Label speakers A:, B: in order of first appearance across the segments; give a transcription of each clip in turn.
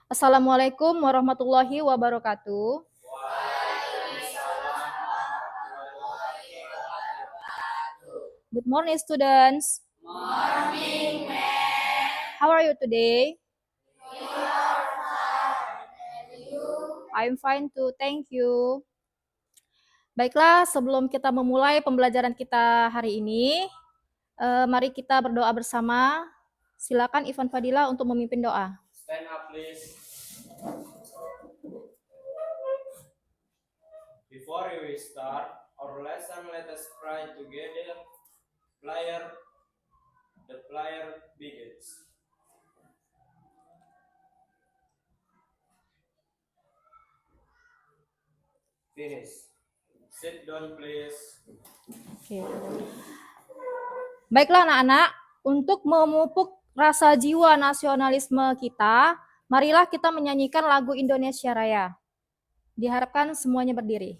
A: Assalamualaikum warahmatullahi wabarakatuh. Good morning, students. Morning, ma'am. How are you today? I'm fine too, thank you. Baiklah, sebelum kita memulai pembelajaran kita hari ini, mari kita berdoa bersama. Silakan Ivan Fadila untuk memimpin doa.
B: Stand up, please. Before we start our lesson, let us pray together. The prayer begins. Finish. Sit down, please.
A: Oke. Baiklah anak-anak, untuk memupuk rasa jiwa nasionalisme kita, marilah kita menyanyikan lagu Indonesia Raya. Diharapkan semuanya berdiri.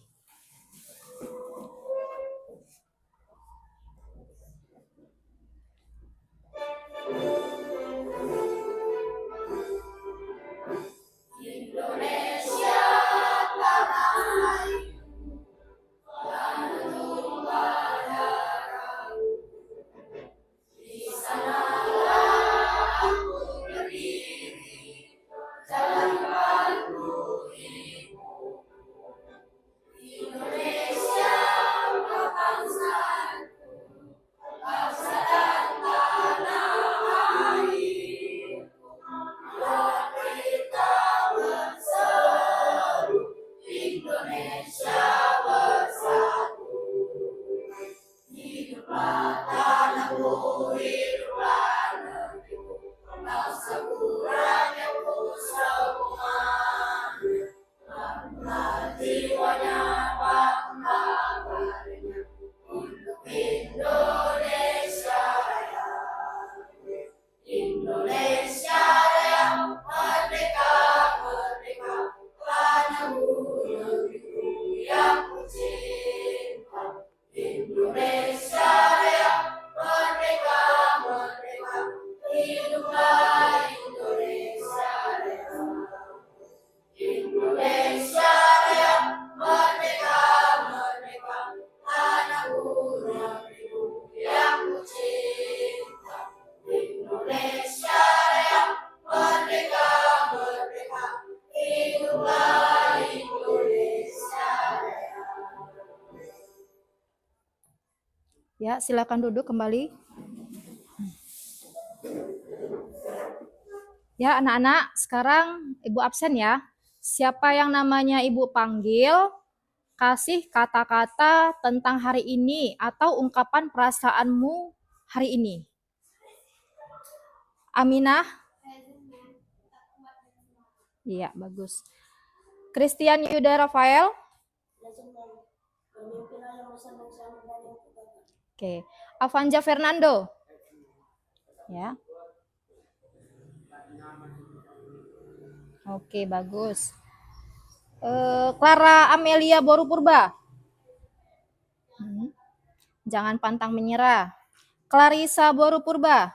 A: Ya, silakan duduk kembali. Ya, anak-anak, sekarang Ibu absen ya. Siapa yang namanya Ibu panggil, kasih kata-kata tentang hari ini atau ungkapan perasaanmu hari ini. Aminah? Iya, bagus. Christian Yuda Rafael? Oke. Avanja Fernando? Ya. Oke, bagus. Clara Amelia Borupurba? Jangan pantang menyerah. Clarissa Borupurba?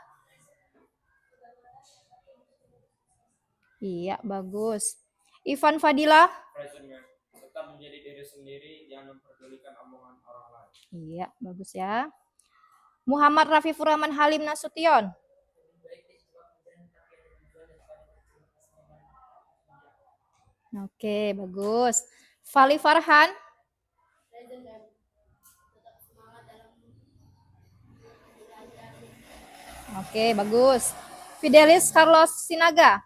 A: Iya, bagus. Ivan Fadila?
B: Tetap menjadi diri sendiri, jangan memperdulikan omongan orang lain.
A: Iya, bagus ya. Muhammad Rafifur Rahman Halim Nasution? Oke, bagus. Fali Farhan? Oke, bagus. Fidelis Carlos Sinaga?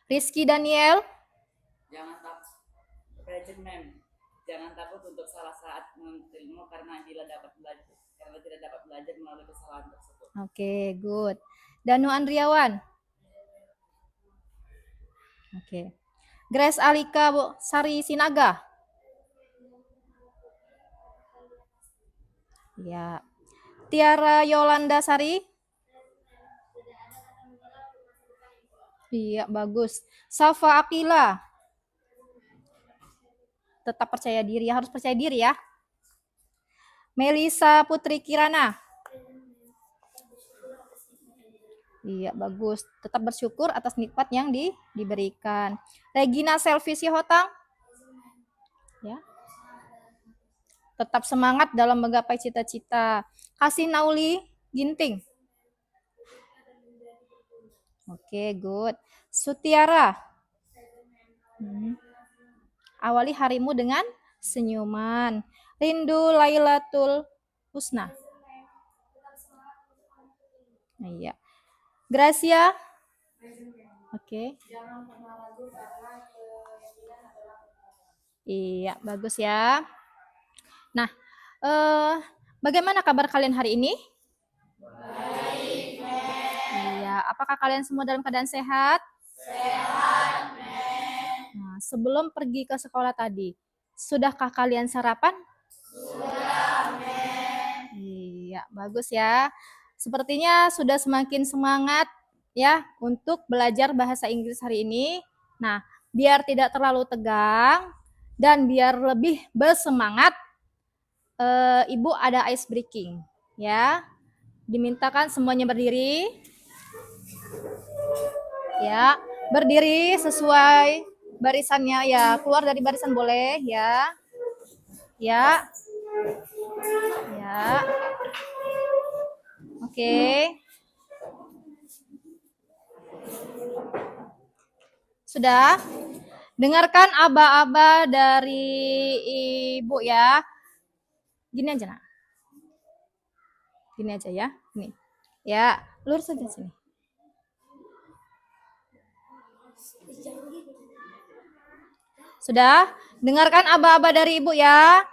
A: Rizky Daniel?
C: Jangan takut, jangan takut untuk salah saat menuntut ilmu karena tidak dapat belajar melalui kesalahan tersebut.
A: Oke, good. Danu Andriawan? Oke. Grace Alika Sari Sinaga? Ya. Tiara Yolanda Sari? Iya, bagus. Safa Akila? Tetap percaya diri, harus percaya diri ya. Melisa Putri Kirana? Iya, bagus. Tetap bersyukur atas nikmat yang diberikan. Regina Selvi Sihotang. Ya. Tetap semangat dalam menggapai cita-cita. Kasih Nauli Ginting. Oke, good. Sutiara. Awali harimu dengan senyuman. Rindu Lailatul Husna. Iya. Gracia. Oke. Iya, bagus ya. Nah, bagaimana kabar kalian hari ini? Baik, iya, apakah kalian semua dalam keadaan sehat? Sehat, Nah, sebelum pergi ke sekolah tadi, sudahkah kalian sarapan? Sudah, Iya, bagus ya. Sepertinya sudah semakin semangat ya untuk belajar bahasa Inggris hari ini. Nah, biar tidak terlalu tegang dan biar lebih bersemangat, Ibu ada ice breaking ya. Dimintakan semuanya berdiri. Ya, berdiri sesuai barisannya ya. Keluar dari barisan boleh ya. Ya. Ya. Oke. Sudah? Dengarkan aba-aba dari Ibu ya. Gini aja, Nak. Gini aja ya. Nih. Ya, lurus saja sini. Sudah? Dengarkan aba-aba dari Ibu ya.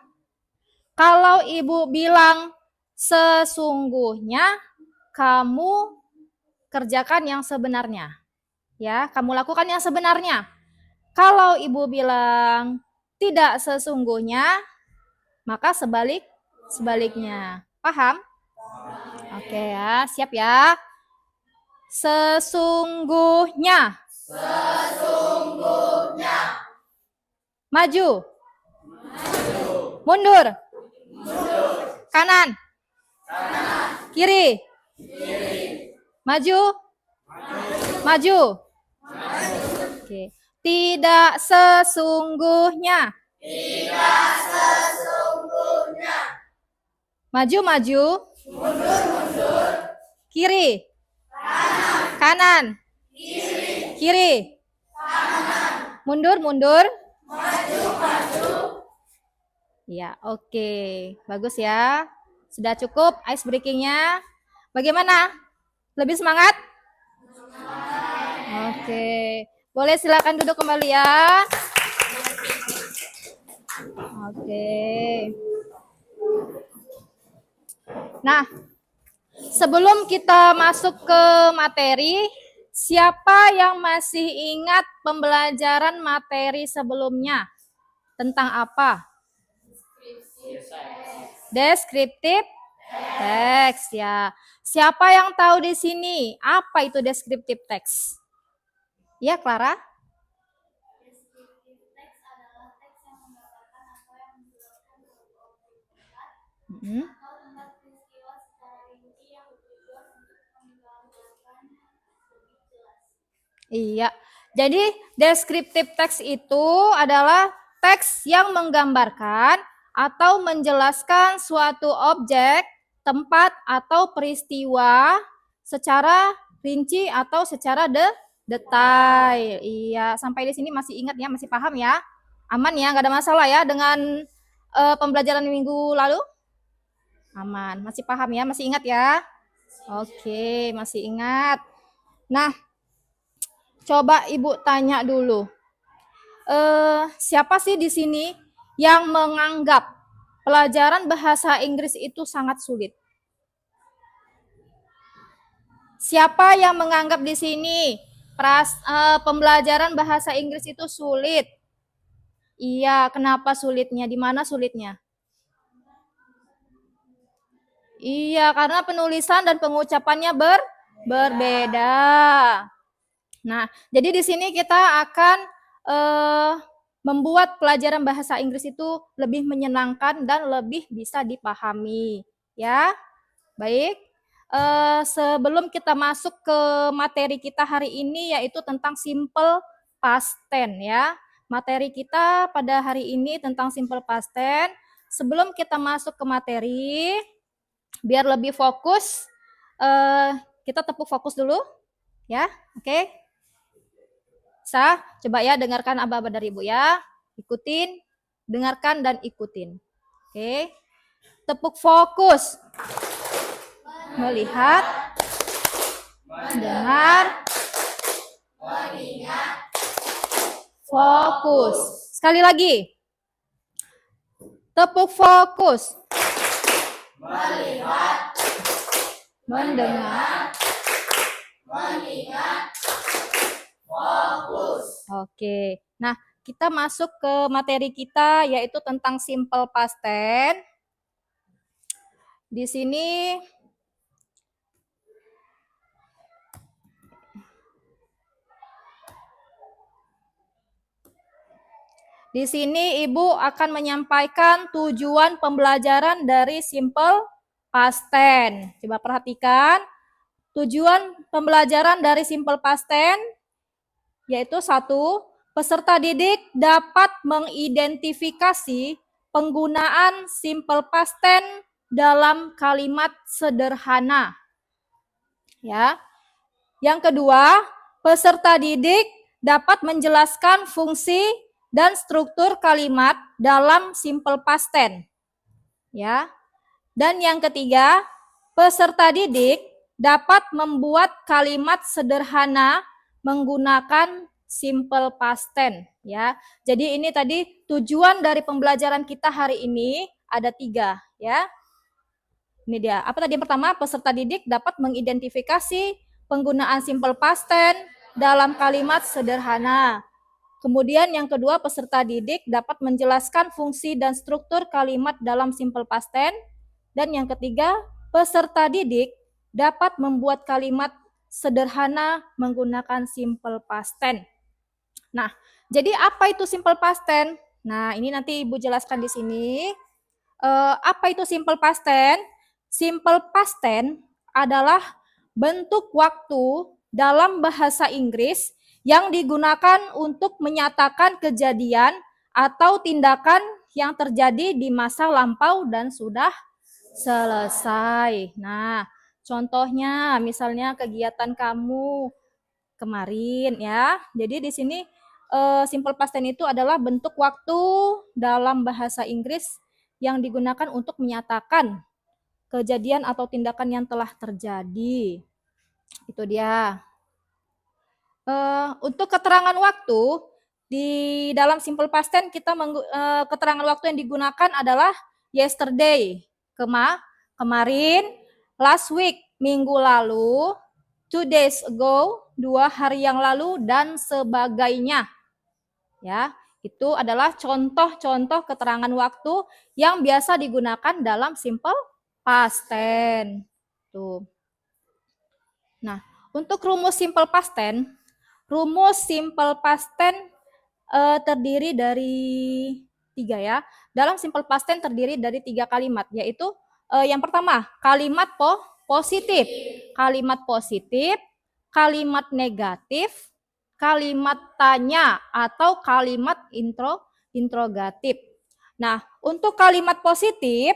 A: Kalau Ibu bilang sesungguhnya, kamu kerjakan yang sebenarnya. Ya, kamu lakukan yang sebenarnya. Kalau Ibu bilang tidak sesungguhnya, maka sebaliknya. Paham? Oke ya, siap ya. Sesungguhnya. Maju. Mundur. Kanan. Kiri. Maju. Maju. Oke. Tidak sesungguhnya. Maju, maju. Kiri. Kanan. Kiri. Mundur, mundur. Ya, oke. Bagus ya. Sudah cukup ice breaking-nya. Bagaimana? Lebih semangat? Oke. Boleh silakan duduk kembali ya. Oke. Nah, sebelum kita masuk ke materi, siapa yang masih ingat pembelajaran materi sebelumnya? Tentang apa? Deskriptif teks ya. Siapa yang tahu di sini apa itu deskriptif teks? Ya, Clara? Iya. Jadi deskriptif teks itu adalah teks yang menggambarkan atau menjelaskan suatu objek, tempat atau peristiwa secara rinci atau secara detail. Iya, sampai di sini masih ingat ya, masih paham ya? Aman ya, nggak ada masalah ya dengan pembelajaran minggu lalu? Aman, masih paham ya, masih ingat ya? Oke, masih ingat. Nah, coba Ibu tanya dulu. Siapa sih di sini yang menganggap pelajaran bahasa Inggris itu sangat sulit? Siapa yang menganggap di sini pembelajaran bahasa Inggris itu sulit? Iya, kenapa sulitnya? Di mana sulitnya? Iya, karena penulisan dan pengucapannya berbeda. Nah, jadi di sini kita akan membuat pelajaran bahasa Inggris itu lebih menyenangkan dan lebih bisa dipahami. Ya, baik. sebelum kita masuk ke materi kita hari ini, yaitu tentang simple past tense ya. Materi kita pada hari ini tentang simple past tense. Sebelum kita masuk ke materi, biar lebih fokus, kita tepuk fokus dulu ya. Oke. Bisa? Coba ya dengarkan aba-aba dari Ibu ya. Ikutin, dengarkan dan ikutin. Oke. Tepuk fokus. Melihat, mendengar, mengingat, fokus. Sekali lagi. Tepuk fokus. Melihat, mendengar, mengingat, fokus. Oke. Nah, kita masuk ke materi kita yaitu tentang simple past tense. Di sini Ibu akan menyampaikan tujuan pembelajaran dari simple past tense. Coba perhatikan. Tujuan pembelajaran dari simple past tense yaitu 1, peserta didik dapat mengidentifikasi penggunaan simple past tense dalam kalimat sederhana. Ya. Yang kedua, peserta didik dapat menjelaskan fungsi dan struktur kalimat dalam simple past tense. Ya. Dan yang ketiga, peserta didik dapat membuat kalimat sederhana menggunakan simple past tense. Ya. Jadi ini tadi tujuan dari pembelajaran kita hari ini ada 3 ya. Ini dia. Apa tadi yang pertama? Peserta didik dapat mengidentifikasi penggunaan simple past tense dalam kalimat sederhana. Kemudian yang kedua, peserta didik dapat menjelaskan fungsi dan struktur kalimat dalam simple past tense. Dan yang ketiga, peserta didik dapat membuat kalimat sederhana menggunakan simple past tense. Nah, jadi apa itu simple past tense? Nah, ini nanti Ibu jelaskan di sini. Apa itu simple past tense? Simple past tense adalah bentuk waktu dalam bahasa Inggris yang digunakan untuk menyatakan kejadian atau tindakan yang terjadi di masa lampau dan sudah selesai. Nah, contohnya misalnya kegiatan kamu kemarin ya. Jadi di sini simple past tense itu adalah bentuk waktu dalam bahasa Inggris yang digunakan untuk menyatakan kejadian atau tindakan yang telah terjadi. Itu dia. Untuk keterangan waktu di dalam simple past tense kita keterangan waktu yang digunakan adalah yesterday, kemarin, last week, minggu lalu, 2 days ago, 2 hari yang lalu, dan sebagainya. Ya, itu adalah contoh-contoh keterangan waktu yang biasa digunakan dalam simple past tense. Tuh. Nah, untuk rumus simple past tense terdiri dari 3 ya. Dalam simple past tense terdiri dari 3 kalimat, yaitu yang pertama, kalimat positif. Kalimat positif, kalimat negatif, kalimat tanya atau kalimat interrogatif. Nah, untuk kalimat positif,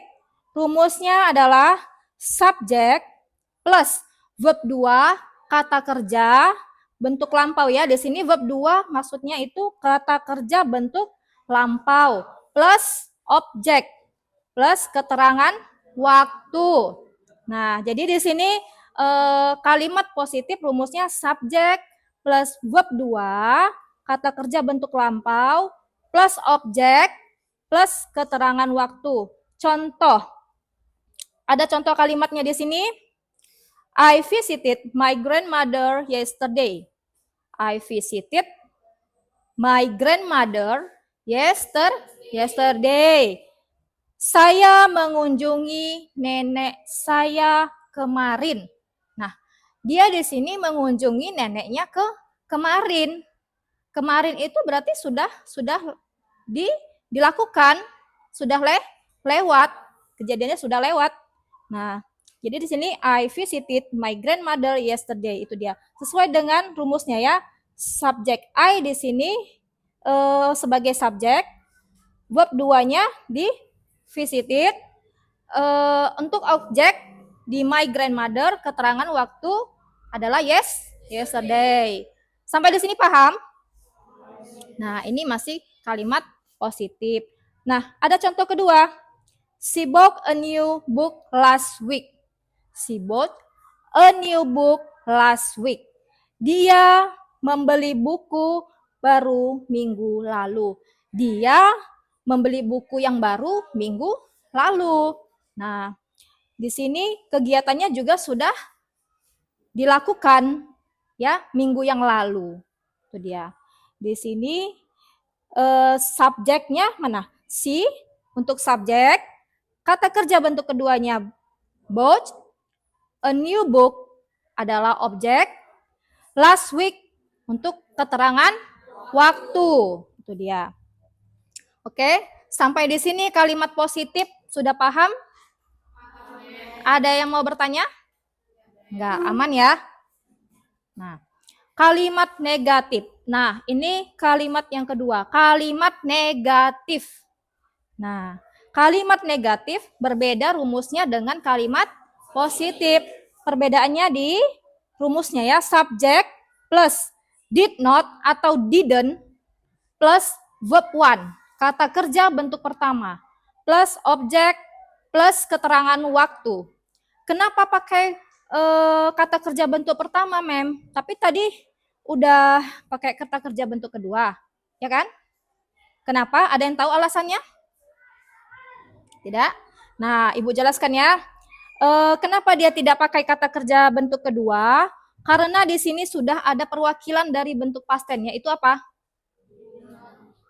A: rumusnya adalah subjek plus verb 2, kata kerja, bentuk lampau ya. Di sini verb 2 maksudnya itu kata kerja bentuk lampau plus objek plus keterangan waktu. Nah, jadi di sini kalimat positif rumusnya subjek plus verb 2, kata kerja bentuk lampau plus objek plus keterangan waktu. Contoh. Ada contoh kalimatnya di sini. I visited my grandmother yesterday. I visited my grandmother yesterday. Saya mengunjungi nenek saya kemarin. Nah, dia di sini mengunjungi neneknya kemarin. Kemarin itu berarti sudah dilakukan, sudah lewat. Kejadiannya sudah lewat. Nah, Jadi di sini I visited my grandmother yesterday, itu dia. Sesuai dengan rumusnya ya. Subjek I di sini sebagai subjek, verb 2-nya di visited, untuk objek di my grandmother keterangan waktu adalah yesterday. Sampai di sini paham? Nah, ini masih kalimat positif. Nah, ada contoh kedua. She bought a new book last week. She bought a new book last week. Dia membeli buku baru minggu lalu. Dia membeli buku yang baru minggu lalu. Nah, di sini kegiatannya juga sudah dilakukan ya minggu yang lalu. Itu dia. Di sini subjeknya mana? She untuk subjek. Kata kerja bentuk keduanya bought. A new book adalah objek. Last week untuk keterangan waktu. Itu dia. Oke, sampai di sini kalimat positif sudah paham? Ada yang mau bertanya? Enggak, aman ya? Nah, kalimat negatif. Nah, ini kalimat yang kedua, kalimat negatif. Nah, kalimat negatif berbeda rumusnya dengan kalimat positif. Perbedaannya di rumusnya ya, subjek plus did not atau didn't plus verb 1, kata kerja bentuk pertama, plus objek plus keterangan waktu. Kenapa pakai kata kerja bentuk pertama, Mem? Tapi tadi udah pakai kata kerja bentuk kedua, ya kan? Kenapa? Ada yang tahu alasannya? Tidak? Nah, Ibu jelaskan ya. Kenapa dia tidak pakai kata kerja bentuk kedua? Karena di sini sudah ada perwakilan dari bentuk past tense, yaitu apa?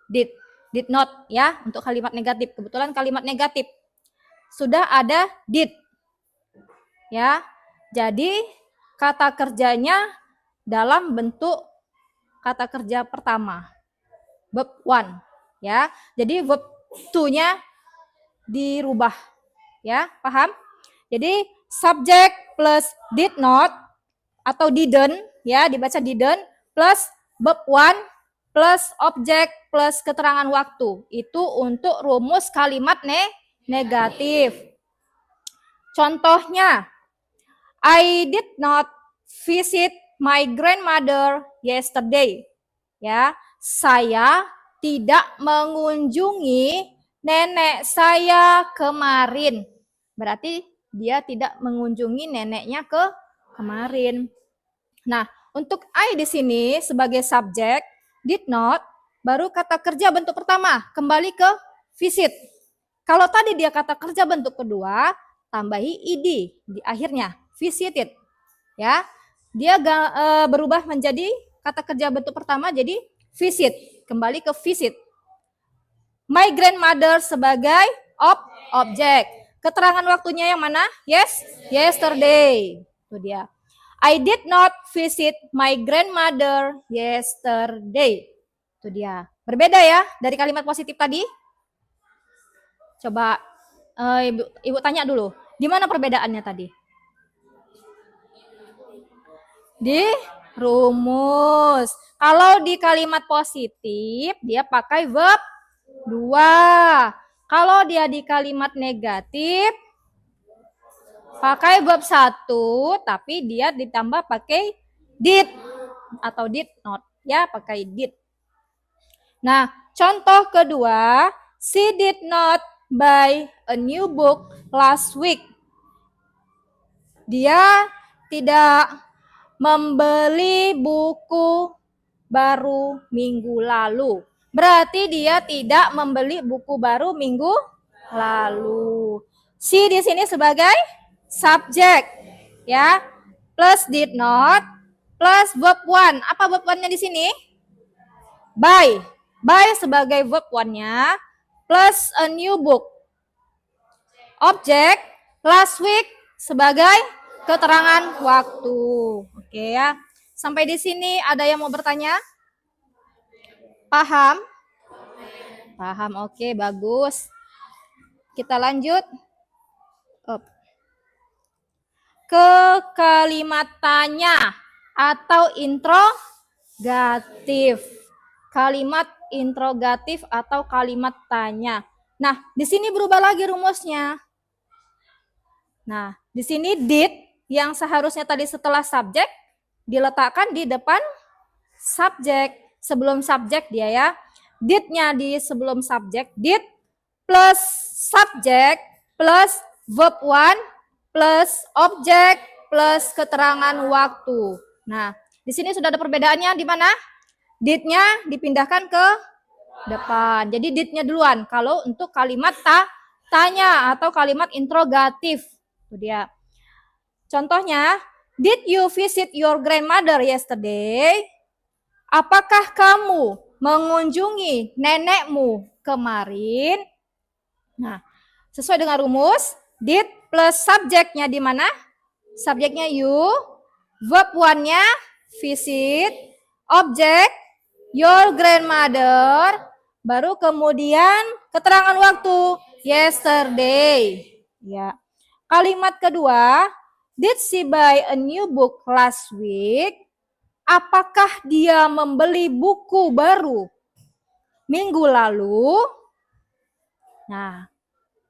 A: Did not ya, untuk kalimat negatif. Kebetulan kalimat negatif sudah ada did. Ya. Jadi kata kerjanya dalam bentuk kata kerja pertama. Verb 1 ya. Jadi verb 2-nya dirubah. Ya, paham? Jadi subject plus did not atau didn't ya, dibaca didn't plus verb 1 plus objek plus keterangan waktu. Itu untuk rumus kalimat negatif. Contohnya, I did not visit my grandmother yesterday. Ya, saya tidak mengunjungi nenek saya kemarin. Berarti dia tidak mengunjungi neneknya kemarin. Nah, untuk I di sini sebagai subjek, did not, baru kata kerja bentuk pertama, kembali ke visit. Kalau tadi dia kata kerja bentuk kedua, tambahi id di akhirnya, visited. Ya, dia berubah menjadi kata kerja bentuk pertama jadi visit, kembali ke visit. My grandmother sebagai objek. Keterangan waktunya yang mana? Yesterday. Itu dia. I did not visit my grandmother yesterday. Itu dia. Berbeda ya dari kalimat positif tadi? Coba Ibu tanya dulu. Di mana perbedaannya tadi? Di rumus. Kalau di kalimat positif, dia pakai verb 2. Kalau dia di kalimat negatif, pakai verb 1, tapi dia ditambah pakai did atau did not. Ya, pakai did. Nah, contoh kedua, she did not buy a new book last week. Dia tidak membeli buku baru minggu lalu. Berarti dia tidak membeli buku baru minggu lalu. She di sini sebagai subjek, ya. Plus did not, plus verb 1. Apa verb 1-nya di sini? Buy. Buy sebagai verb 1-nya, plus a new book. Objek, last week sebagai keterangan waktu. Oke ya. Sampai di sini ada yang mau bertanya? Paham? Paham, oke, bagus. Kita lanjut. ke kalimat tanya atau interrogatif. Kalimat interrogatif atau kalimat tanya. Nah, di sini berubah lagi rumusnya. Nah, di sini did yang seharusnya tadi setelah subjek diletakkan di depan subjek. Sebelum subjek dia ya. Did-nya di sebelum subjek. Did plus subjek plus verb 1 plus objek plus keterangan waktu. Nah, di sini sudah ada perbedaannya di mana? Did-nya dipindahkan ke depan. Jadi did-nya duluan. Kalau untuk kalimat tanya atau kalimat interrogatif. Itu dia. Contohnya, did you visit your grandmother yesterday? Apakah kamu mengunjungi nenekmu kemarin? Nah, sesuai dengan rumus, did plus subjeknya di mana? Subjeknya you, verb one-nya visit, objek your grandmother, baru kemudian keterangan waktu yesterday. Ya. Kalimat kedua, did she buy a new book last week? Apakah dia membeli buku baru minggu lalu? Nah,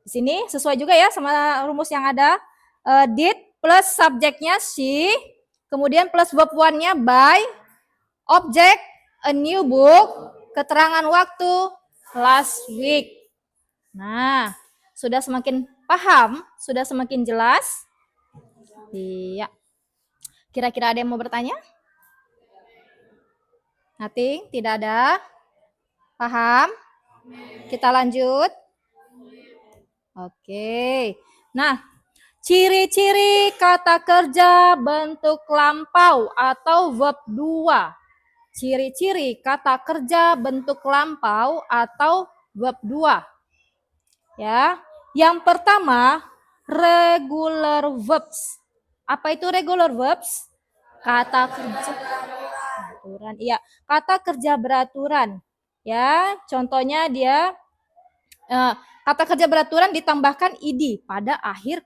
A: di sini sesuai juga ya sama rumus yang ada. Did plus subjeknya she, kemudian plus verb one-nya buy, objek a new book, keterangan waktu last week. Nah, sudah semakin paham, sudah semakin jelas. Iya. Kira-kira ada yang mau bertanya? Nothing, tidak ada. Paham? Kita lanjut. Oke. Nah, ciri-ciri kata kerja bentuk lampau atau verb 2. Ciri-ciri kata kerja bentuk lampau atau verb 2. Ya. Yang pertama, regular verbs. Apa itu regular verbs? Kata kerja beraturan. Iya, kata kerja beraturan. Ya, contohnya dia kata kerja beraturan ditambahkan id pada akhir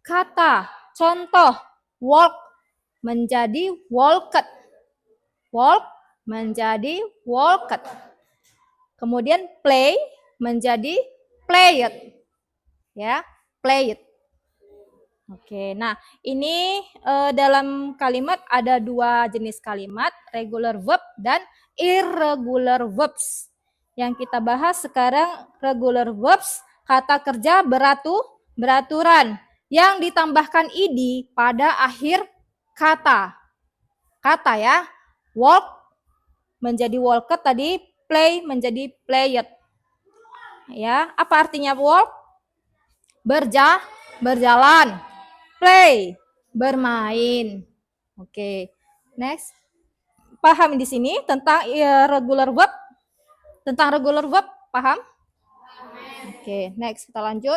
A: kata. Contoh, walk menjadi walked. Walk menjadi walked. Kemudian play menjadi played. Ya, played. Oke, nah ini dalam kalimat ada dua jenis kalimat, regular verb dan irregular verbs. Yang kita bahas sekarang regular verbs, kata kerja beraturan yang ditambahkan id pada akhir kata. Kata ya, walk menjadi walked tadi, play menjadi played. Ya, apa artinya walk? Berjalan. Play, bermain. Oke, next. Paham di sini tentang regular verb? Tentang regular verb, paham? Oke, next kita lanjut.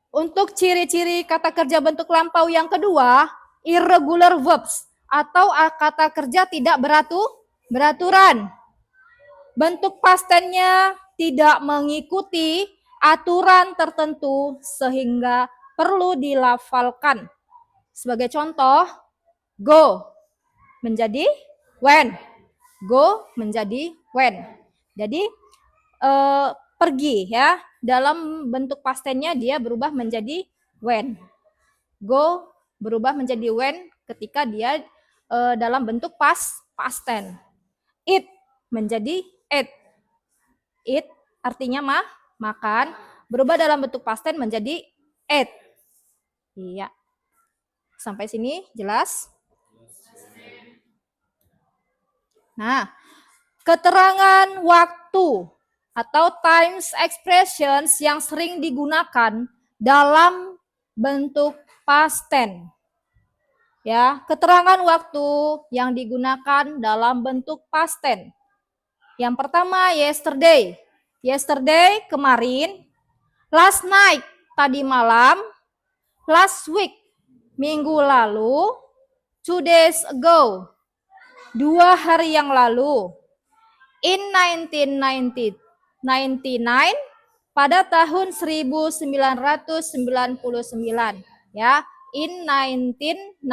A: Untuk ciri-ciri kata kerja bentuk lampau yang kedua, irregular verbs atau kata kerja tidak beraturan. Bentuk past tense-nya tidak mengikuti aturan tertentu sehingga perlu dilafalkan. Sebagai contoh, go menjadi when. Go menjadi when. Jadi pergi ya. Dalam bentuk past tense-nya dia berubah menjadi when. Go berubah menjadi when ketika dia dalam bentuk past tense. Eat menjadi ate. Eat artinya makan, berubah dalam bentuk past tense menjadi ate. Iya. Sampai sini jelas? Nah, keterangan waktu atau times expressions yang sering digunakan dalam bentuk past tense. Ya, keterangan waktu yang digunakan dalam bentuk past tense. Yang pertama yesterday. Yesterday kemarin, last night tadi malam, last week minggu lalu, 2 days ago 2 hari yang lalu, in 1999 pada tahun 1999 ya. in 1999.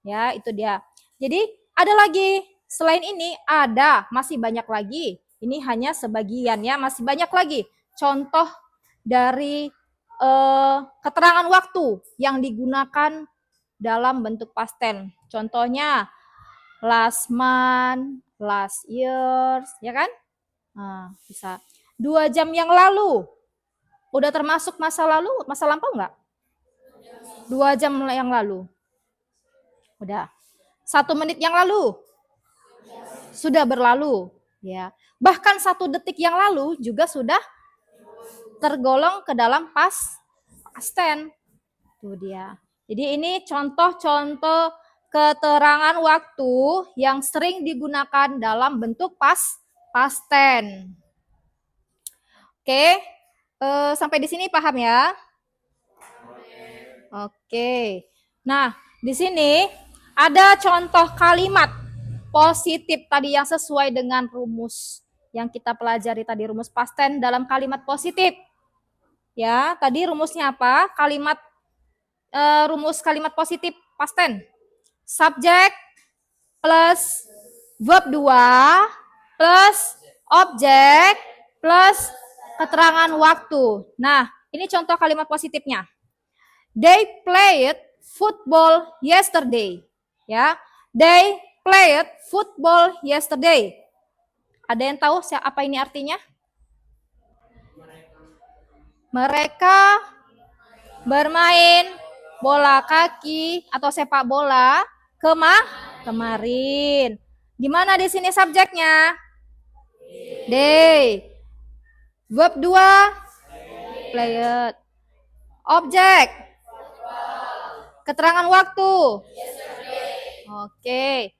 A: Ya, itu dia. Jadi ada lagi selain ini, masih banyak lagi. Ini hanya sebagian ya, masih banyak lagi contoh dari keterangan waktu yang digunakan dalam bentuk past tense. Contohnya last month, last years, ya kan? Nah, bisa 2 jam yang lalu. Udah termasuk masa lalu, masa lampau nggak? 2 jam yang lalu. Udah. 1 menit yang lalu. Sudah berlalu. Ya. Bahkan 1 detik yang lalu juga sudah tergolong ke dalam past tense. Tuh dia. Jadi ini contoh-contoh keterangan waktu yang sering digunakan dalam bentuk past tense. Oke, sampai di sini paham ya? Oke. Nah, di sini ada contoh kalimat positif tadi yang sesuai dengan rumus yang kita pelajari tadi, rumus past tense dalam kalimat positif. Ya, tadi rumusnya apa? Rumus kalimat positif past tense. Subjek plus verb 2 plus objek plus keterangan waktu. Nah, ini contoh kalimat positifnya. They played football yesterday. Ya, they played football yesterday. Ada yang tahu apa ini artinya? Mereka bermain bola kaki atau sepak bola kemarin. Di mana di sini subjeknya? They. Verb 2 played. Objek. Keterangan waktu. Oke.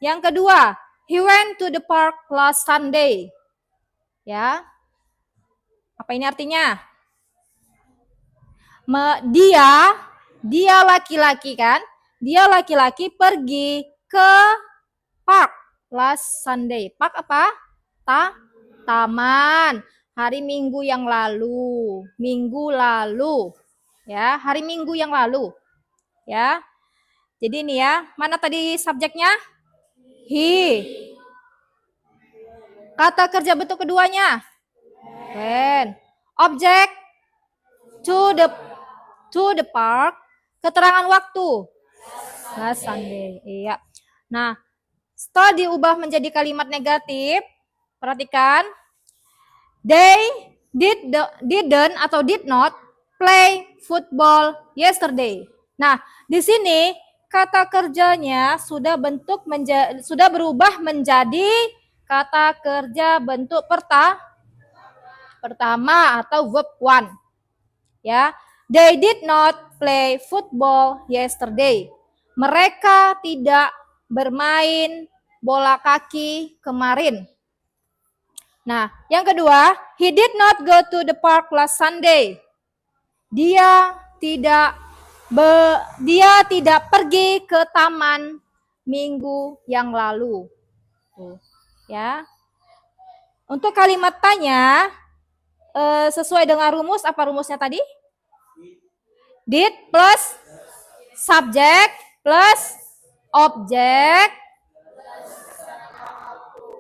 A: Yang kedua, he went to the park last Sunday. Ya. Apa ini artinya? Dia laki-laki kan? Dia laki-laki pergi ke park last Sunday. Park apa? Taman. Hari Minggu yang lalu. Minggu lalu. Ya, hari Minggu yang lalu. Ya. Jadi ini ya, mana tadi subjeknya? He. Kata kerja bentuk keduanya? When. Objek to the park. Keterangan waktu? Last Sunday. Iya. Nah, setelah diubah menjadi kalimat negatif, perhatikan. They didn't atau did not play football yesterday. Nah, di sini kata kerjanya sudah berubah menjadi kata kerja bentuk pertama atau verb 1. Ya. They did not play football yesterday. Mereka tidak bermain bola kaki kemarin. Nah, yang kedua, he did not go to the park last Sunday. Dia tidak pergi ke taman minggu yang lalu. Tuh, ya. Untuk kalimat tanya, sesuai dengan rumus, apa rumusnya tadi? Did plus subjek plus objek.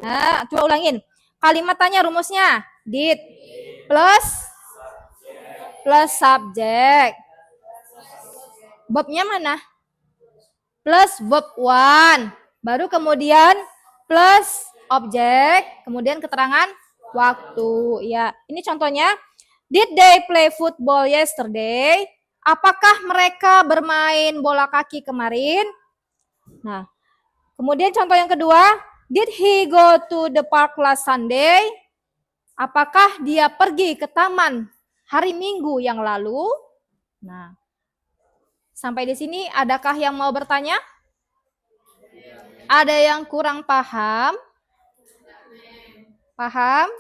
A: Nah, coba ulangin. Kalimat tanya rumusnya did plus subjek. Verbnya mana? Plus verb 1. Baru kemudian plus objek, kemudian keterangan waktu. Ya, ini contohnya. Did they play football yesterday? Apakah mereka bermain bola kaki kemarin? Nah, kemudian contoh yang kedua, did he go to the park last Sunday? Apakah dia pergi ke taman hari Minggu yang lalu? Nah, sampai di sini adakah yang mau bertanya? Ada yang kurang paham? Paham?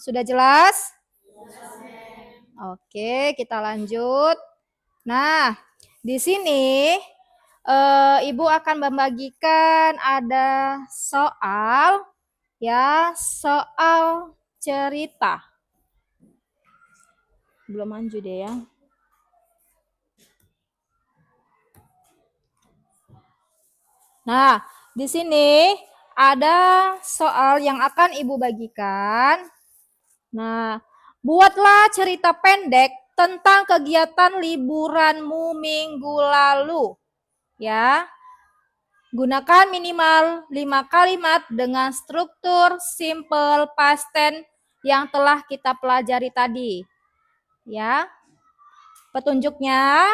A: Sudah jelas? Oke, kita lanjut. Nah, di sini Ibu akan membagikan ada soal cerita. Belum maju deh ya. Nah, di sini ada soal yang akan Ibu bagikan. Nah, buatlah cerita pendek tentang kegiatan liburanmu minggu lalu. Ya, gunakan minimal 5 kalimat dengan struktur simple past tense yang telah kita pelajari tadi. Ya, petunjuknya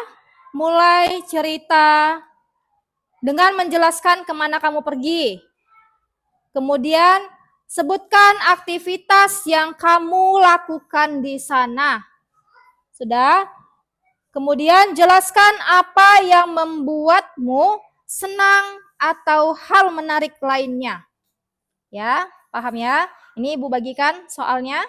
A: mulai cerita dengan menjelaskan kemana kamu pergi. Kemudian sebutkan aktivitas yang kamu lakukan di sana. Sudah? Kemudian jelaskan apa yang membuatmu senang atau hal menarik lainnya. Ya, paham ya? Ini Ibu bagikan soalnya.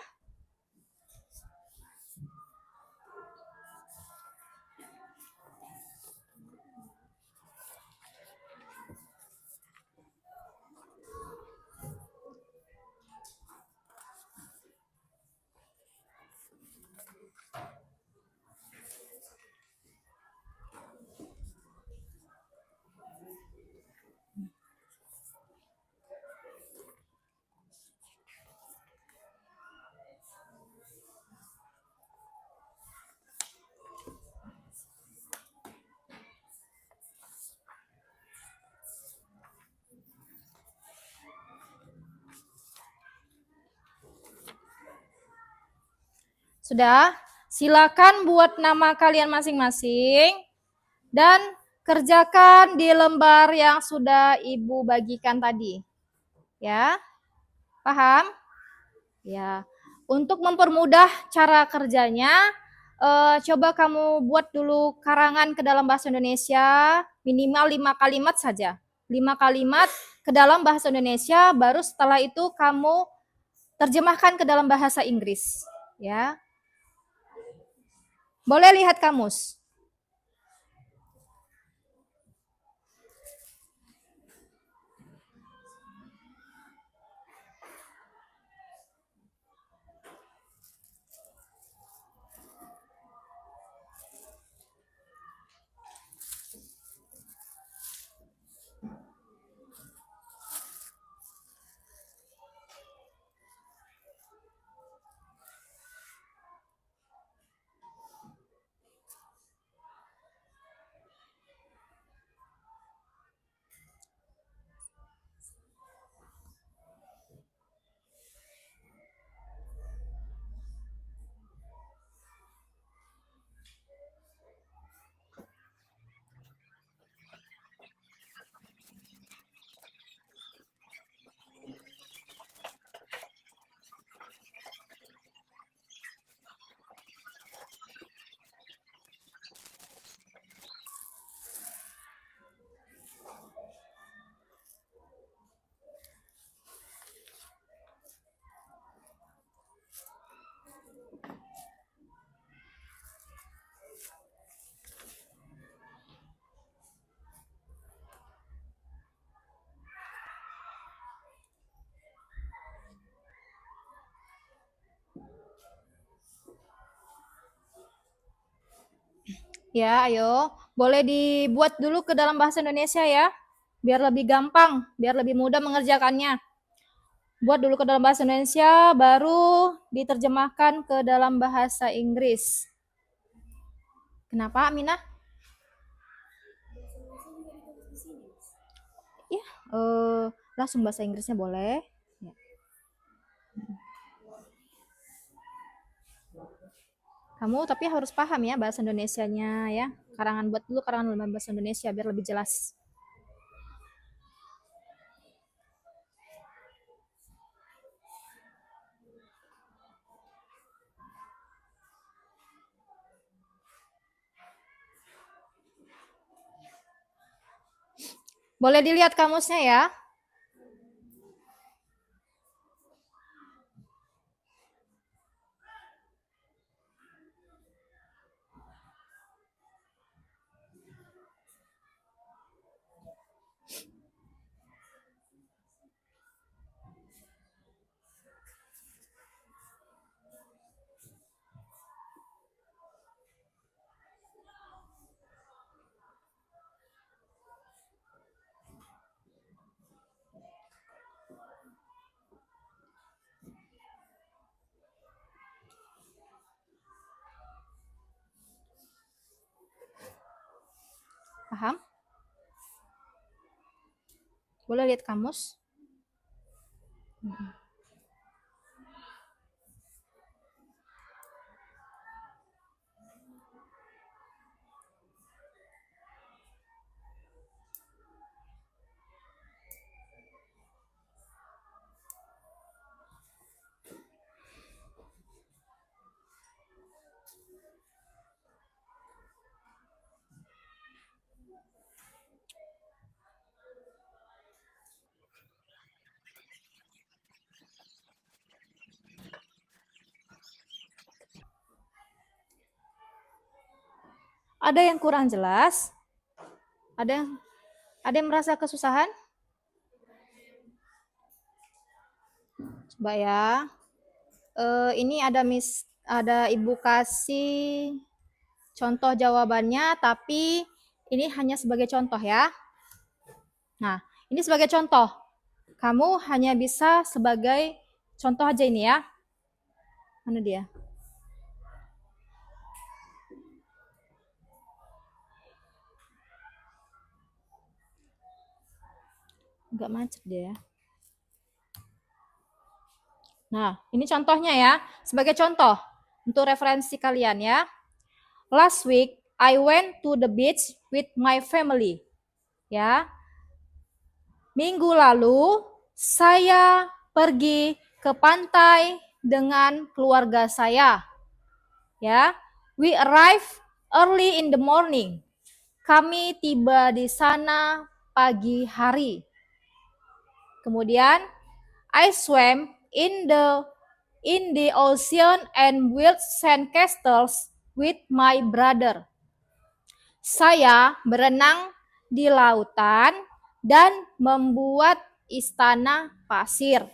A: Sudah? Silakan buat nama kalian masing-masing dan kerjakan di lembar yang sudah Ibu bagikan tadi. Ya, paham? Ya, untuk mempermudah cara kerjanya, coba kamu buat dulu karangan ke dalam bahasa Indonesia, minimal 5 kalimat saja. 5 kalimat ke dalam bahasa Indonesia, baru setelah itu kamu terjemahkan ke dalam bahasa Inggris. Ya, boleh lihat kamus. Ya, ayo. Boleh dibuat dulu ke dalam bahasa Indonesia ya. Biar lebih gampang, biar lebih mudah mengerjakannya. Buat dulu ke dalam bahasa Indonesia, baru diterjemahkan ke dalam bahasa Inggris. Kenapa, Aminah? Ya, langsung bahasa Inggrisnya boleh. Ya. Kamu tapi harus paham ya bahasa Indonesianya ya. Karangan buat dulu karangan dalam bahasa Indonesia biar lebih jelas. Boleh dilihat kamusnya ya. Paham? Boleh lihat kamus? Ada yang kurang jelas? Ada yang merasa kesusahan? Coba ya. Ini ada Ibu kasih contoh jawabannya, tapi ini hanya sebagai contoh ya. Nah, ini sebagai contoh. Kamu hanya bisa sebagai contoh aja ini ya. Mana dia? Agak macet dia ya. Nah, ini contohnya ya, sebagai contoh untuk referensi kalian ya. Last week, I went to the beach with my family. Ya. Minggu lalu, saya pergi ke pantai dengan keluarga saya. Ya. We arrived early in the morning. Kami tiba di sana pagi hari. Kemudian, I swam in the ocean and built sand castles with my brother. Saya berenang di lautan dan membuat istana pasir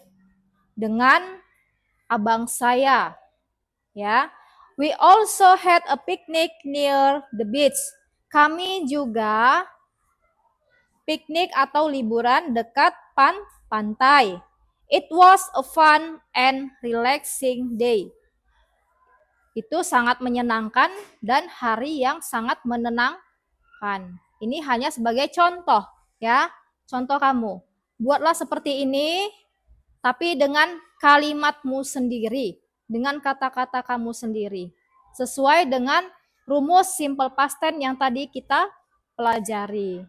A: dengan abang saya. Ya. We also had a picnic near the beach. Kami juga piknik atau liburan dekat pantai. It was a fun and relaxing day. Itu sangat menyenangkan dan hari yang sangat menenangkan. Ini hanya sebagai contoh ya, contoh kamu. Buatlah seperti ini, tapi dengan kalimatmu sendiri, dengan kata-kata kamu sendiri. Sesuai dengan rumus simple past tense yang tadi kita pelajari.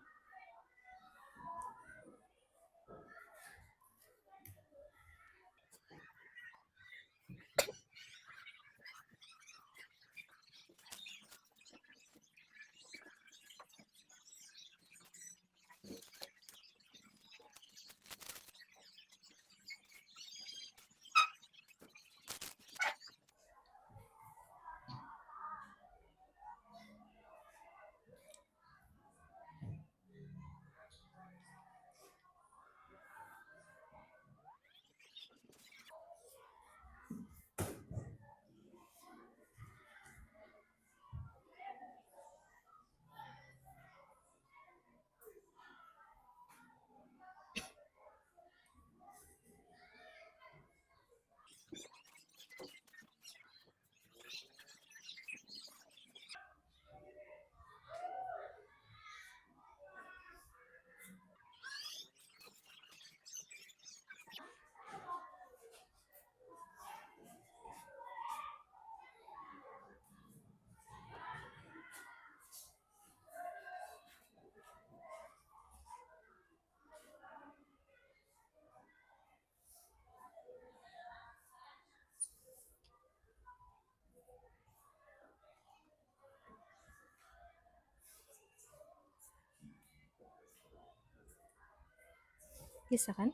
A: Bisa kan?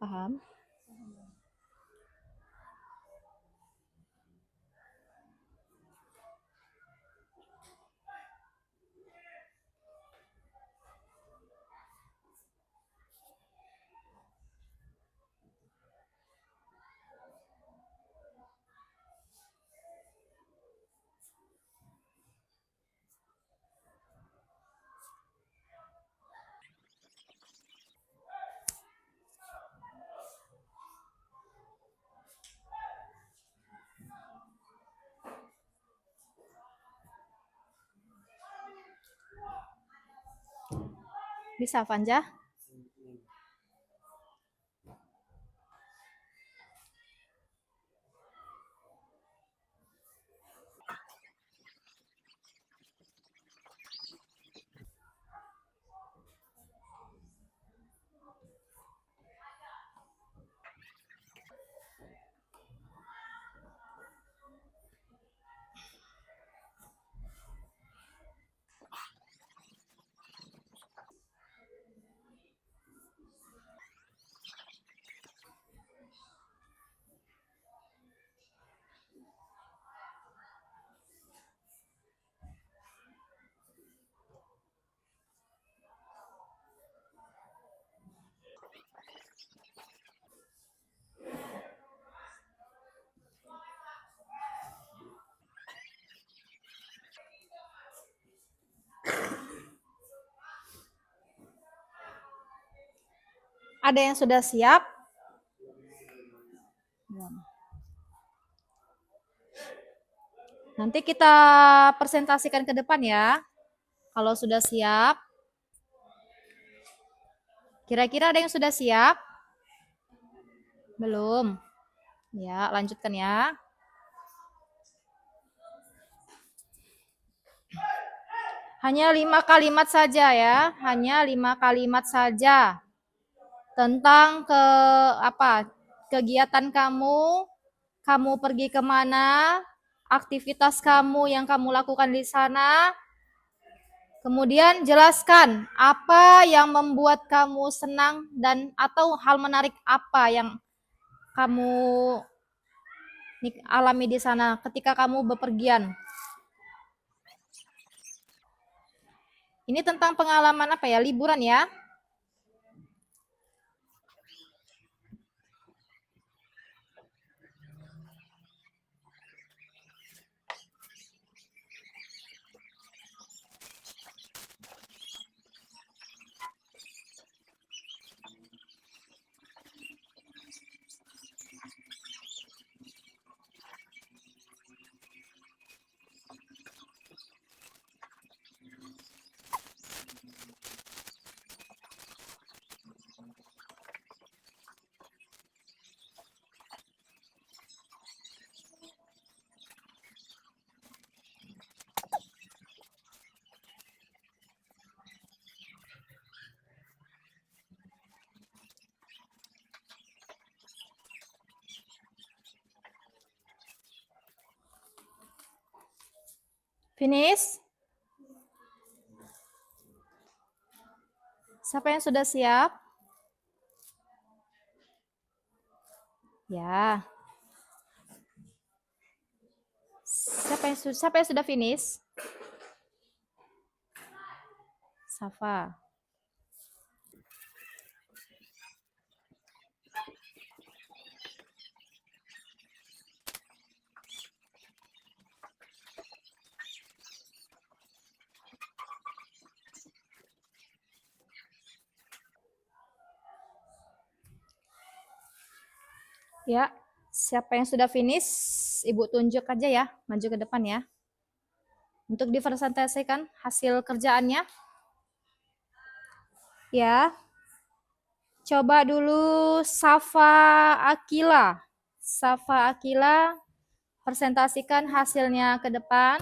A: Paham? Bisa, Fanja? Ada yang sudah siap? Nanti kita presentasikan ke depan ya. Kalau sudah siap. Kira-kira ada yang sudah siap? Belum. Ya, lanjutkan ya. Hanya 5 kalimat saja ya. Hanya 5 kalimat saja. Tentang kegiatan kamu pergi kemana, aktivitas kamu yang kamu lakukan di sana. Kemudian jelaskan apa yang membuat kamu senang dan atau hal menarik apa yang kamu alami di sana ketika kamu bepergian. Ini tentang pengalaman liburan ya. Finish? Siapa yang sudah siap? Ya. Siapa yang sudah finish? Safa. Ya, siapa yang sudah finish, Ibu tunjuk aja ya, maju ke depan ya. Untuk dipresentasikan hasil kerjaannya. Ya. Coba dulu Safa Akila. Safa Akila, presentasikan hasilnya ke depan.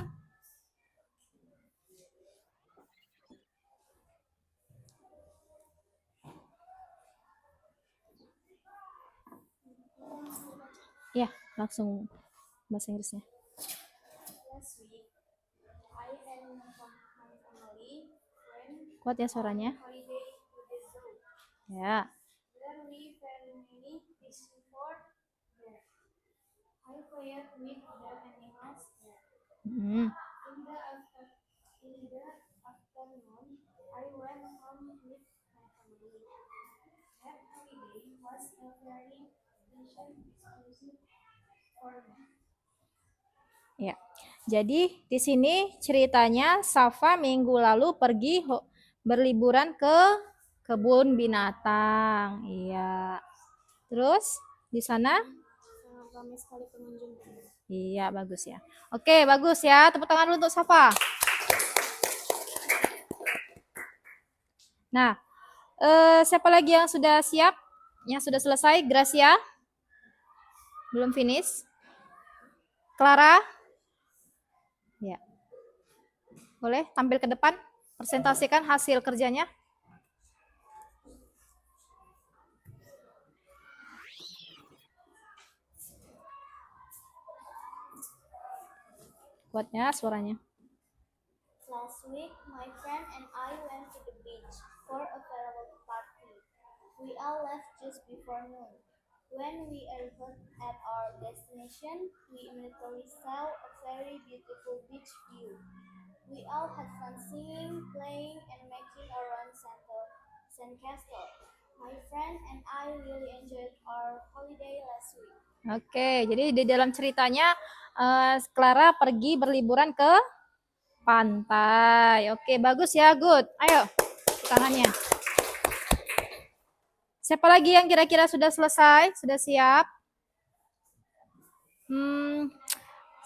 A: Ya, langsung bahasa Inggrisnya. Kuat ya suaranya. Ya. Hmm. Ya. Jadi di sini ceritanya Safa minggu lalu pergi berliburan ke kebun binatang. Iya. Terus di sana ramai sekali pengunjung. Iya, bagus ya. Oke, bagus ya. Tepuk tangan dulu untuk Safa. Nah, Siapa lagi yang sudah siap? Yang sudah selesai? Gracia? Belum finish? Clara? Ya. Boleh tampil ke depan, presentasikan hasil kerjanya. Kuatnya suaranya.
D: Last week, my friend and I went to the beach for a farewell party. We all left just before noon. When we arrived at our destination, we immediately saw a very beautiful beach view. We all had fun singing, playing, and making our own sandcastle. My friend and I really enjoyed our holiday last week.
A: Oke, jadi di dalam ceritanya Clara pergi berliburan ke pantai. Oke, bagus ya, good. Ayo, tangannya. Siapa lagi yang kira-kira sudah selesai, sudah siap?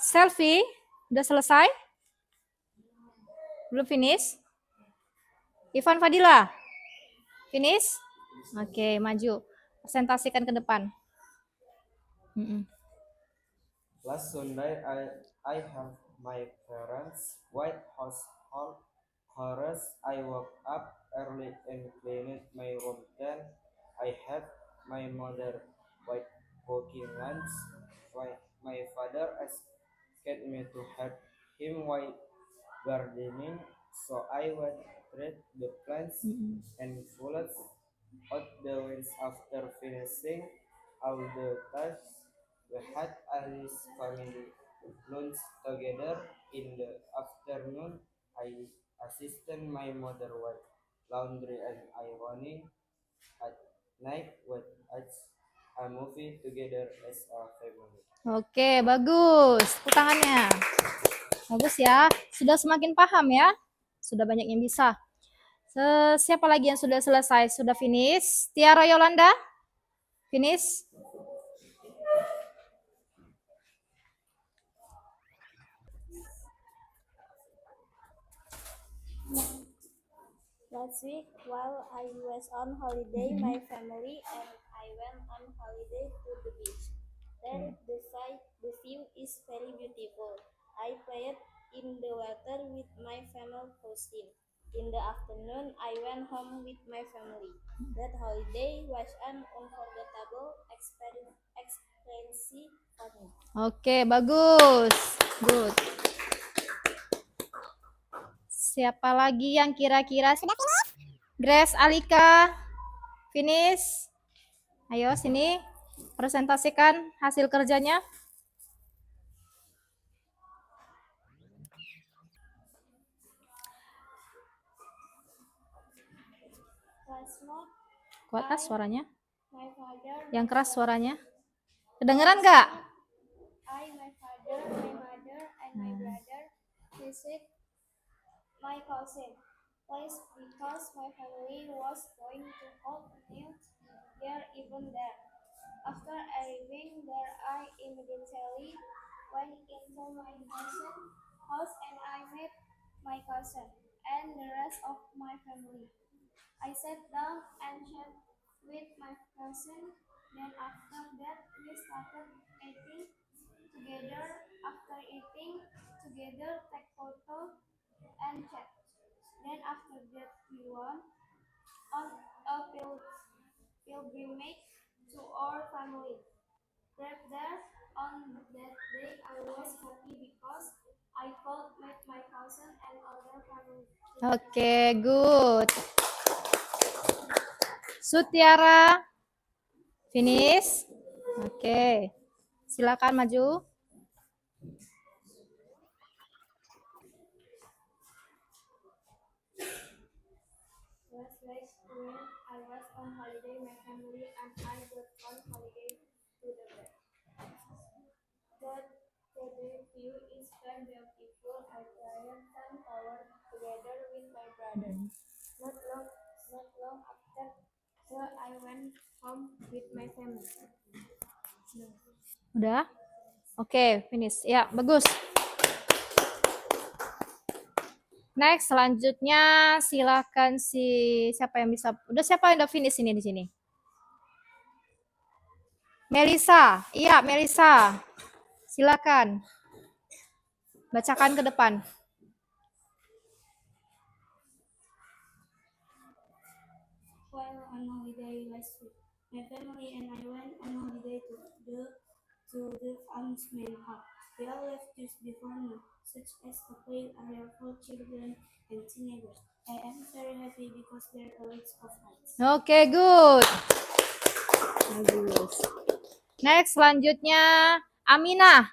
A: Selfie, sudah selesai? Belum finish? Ivan Fadila, finish? Oke, maju. Presentasikan ke depan.
B: Last Sunday, I have my parents' white household chorus. I woke up early and cleaned my room. Then I had my mother white cooking lunch. My father asked me to help him while gardening, so I watered the plants and pulled out the weeds after finishing all the tasks. We had Alice family lunch together in the afternoon. I assisted my mother with laundry and ironing. At night, we watched a movie together as a family.
A: Oke, bagus. Tepuk tangannya. Bagus ya. Sudah semakin paham ya. Sudah banyak yang bisa. Siapa lagi yang sudah selesai? Sudah finish? Tiara Yolanda? Finish?
D: Last week, while I was on holiday, my family and I went on holiday to the beach. There, the view is very beautiful. I played in the water with my family cousine. In the afternoon, I went home with my family. That holiday was an unforgettable experience for me.
A: Oke, bagus. Good. Siapa lagi yang kira-kira sudah finish? Grace Alika, finish? Ayo sini, presentasikan hasil kerjanya. Kuat suaranya? Yang keras suaranya. Kedengeran nggak?
D: My father, my mother, and my brother visit my cousin place because my family was going to hold a new year even there. After arriving there, I immediately went into my cousin's house and I met my cousin and the rest of my family. I sat down and chat with my cousin. Then after that, we started eating together. After eating together, take photo and chat. Then after that, we went on a pilgrimage to our family. There, on that day, I was happy because I could meet my cousin and other family.
A: Oke, good. Sutiara, finish? Oke, silakan maju.
D: Last week when I was on holiday, my family and I went on holiday to the beach. The view is very beautiful. I played sun tower together with my brother. Not long after, I went home with my family.
A: Udah? Oke, finish. Ya, bagus. Next, selanjutnya silakan siapa yang bisa? Siapa yang udah finish ini di sini? Melisa. Iya, Melisa. Silakan. Bacakan ke depan.
D: While on holiday last week, my family and I went on holiday to the amusement park. We all left just before noon, such as a play area for children and teenagers. I am very happy because there are lots of rides.
A: Oke, good. Bagus. Next, selanjutnya Aminah.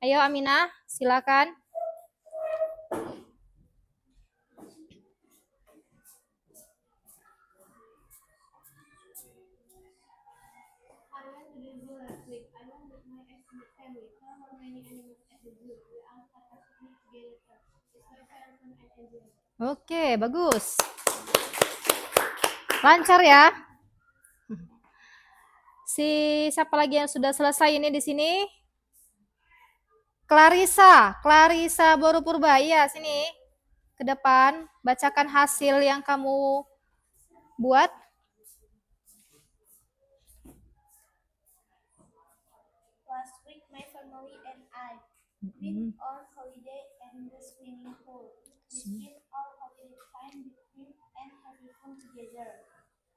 A: Ayo Aminah, silakan.
D: I went to the zoo last week. I went with my extended family. There were many animals at the zoo. We all had a picnic together. It's my favorite fun and enjoyable.
A: Oke, bagus. Lancar ya. Siapa lagi yang sudah selesai ini di sini? Clarissa Boru Purba. Iya, sini. Ke depan, bacakan hasil yang kamu buat.
D: Last week, my family and I went on holiday in the swimming pool. We spent our holiday time between and having fun together.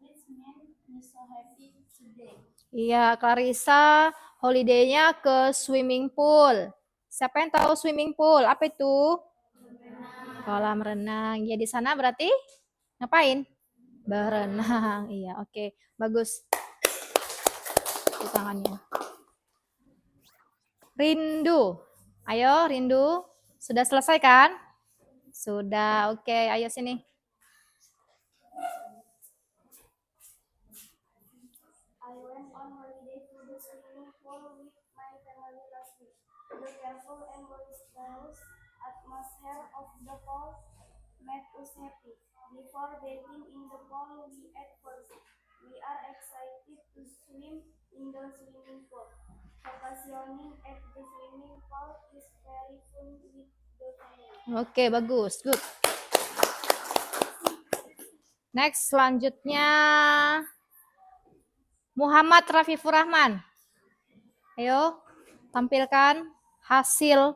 D: This made me so happy today.
A: Iya, Clarissa holiday-nya ke swimming pool. Siapa yang tahu swimming pool? Apa itu? Kolam renang. Ya, di sana berarti ngapain? Berenang. Iya, oke. Bagus. Di tangannya. Rindu. Ayo, Rindu. Sudah selesai kan? Sudah. Oke, ayo sini.
D: I went on holiday to the swimming pool with my family last week. The careful and boisterous atmosphere of the pool made us happy. Before bathing in the pool, we ate first. We are excited to swim in the swimming pool. Vacationing at the swimming pool is very fun with the family.
A: Oke, bagus. Good. Next, selanjutnya Muhammad Rafifur Rahman. Ayo, tampilkan hasil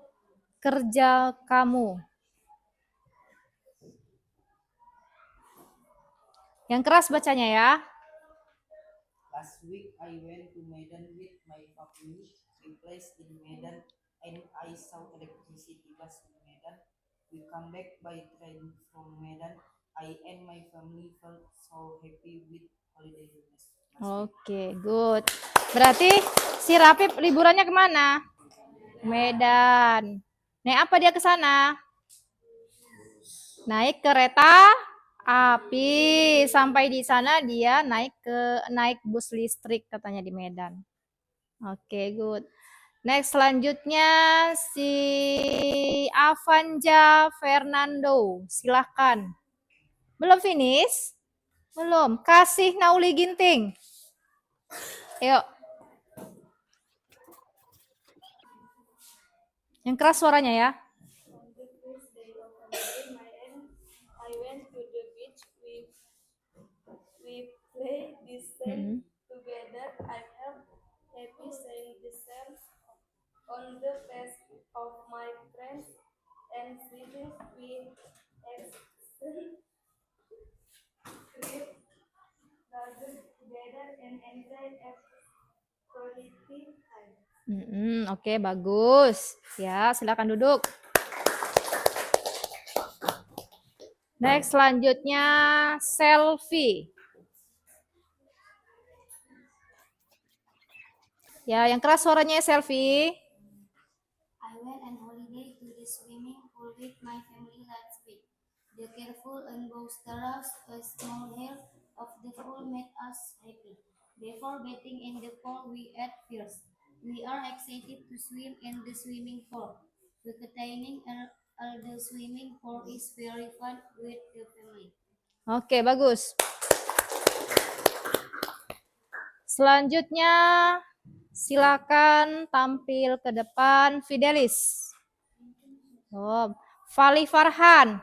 A: kerja kamu. Yang keras bacanya ya.
E: Last week I went to Medan with my family. We placed in Medan and I saw electricity bus in Medan. We come back by train from Medan. I and my family felt so happy with holiday last week.
A: Oke, good. Berarti si Rafif liburannya kemana? Medan. Naik apa dia ke sana? Naik kereta api. Sampai di sana dia naik bus listrik katanya di Medan. Oke, good. Next, selanjutnya si Avanja Fernando. Silahkan. Belum finish? Belum. Kasih Nauli Ginting. Yuk. Yang keras suaranya ya.
D: On the first day of holiday, I went to the beach. We played the sand together. I felt happy seeing the sand on the face of my friends and siblings. We exchanged great gathered together and enjoyed a quality time.
A: Oke, bagus. Ya, silakan duduk. Next, selanjutnya selfie. Ya, yang keras suaranya selfie.
D: I went on holiday to the swimming pool with my family last week. The careful and boisterous small hair of the pool made us happy. Before bathing in the pool, we ate first. We are excited to swim in the swimming pool. Vacationing at the swimming pool is very fun with the family.
A: Oke, bagus. Selanjutnya, silakan tampil ke depan Fidelis. Oh, Fali Farhan.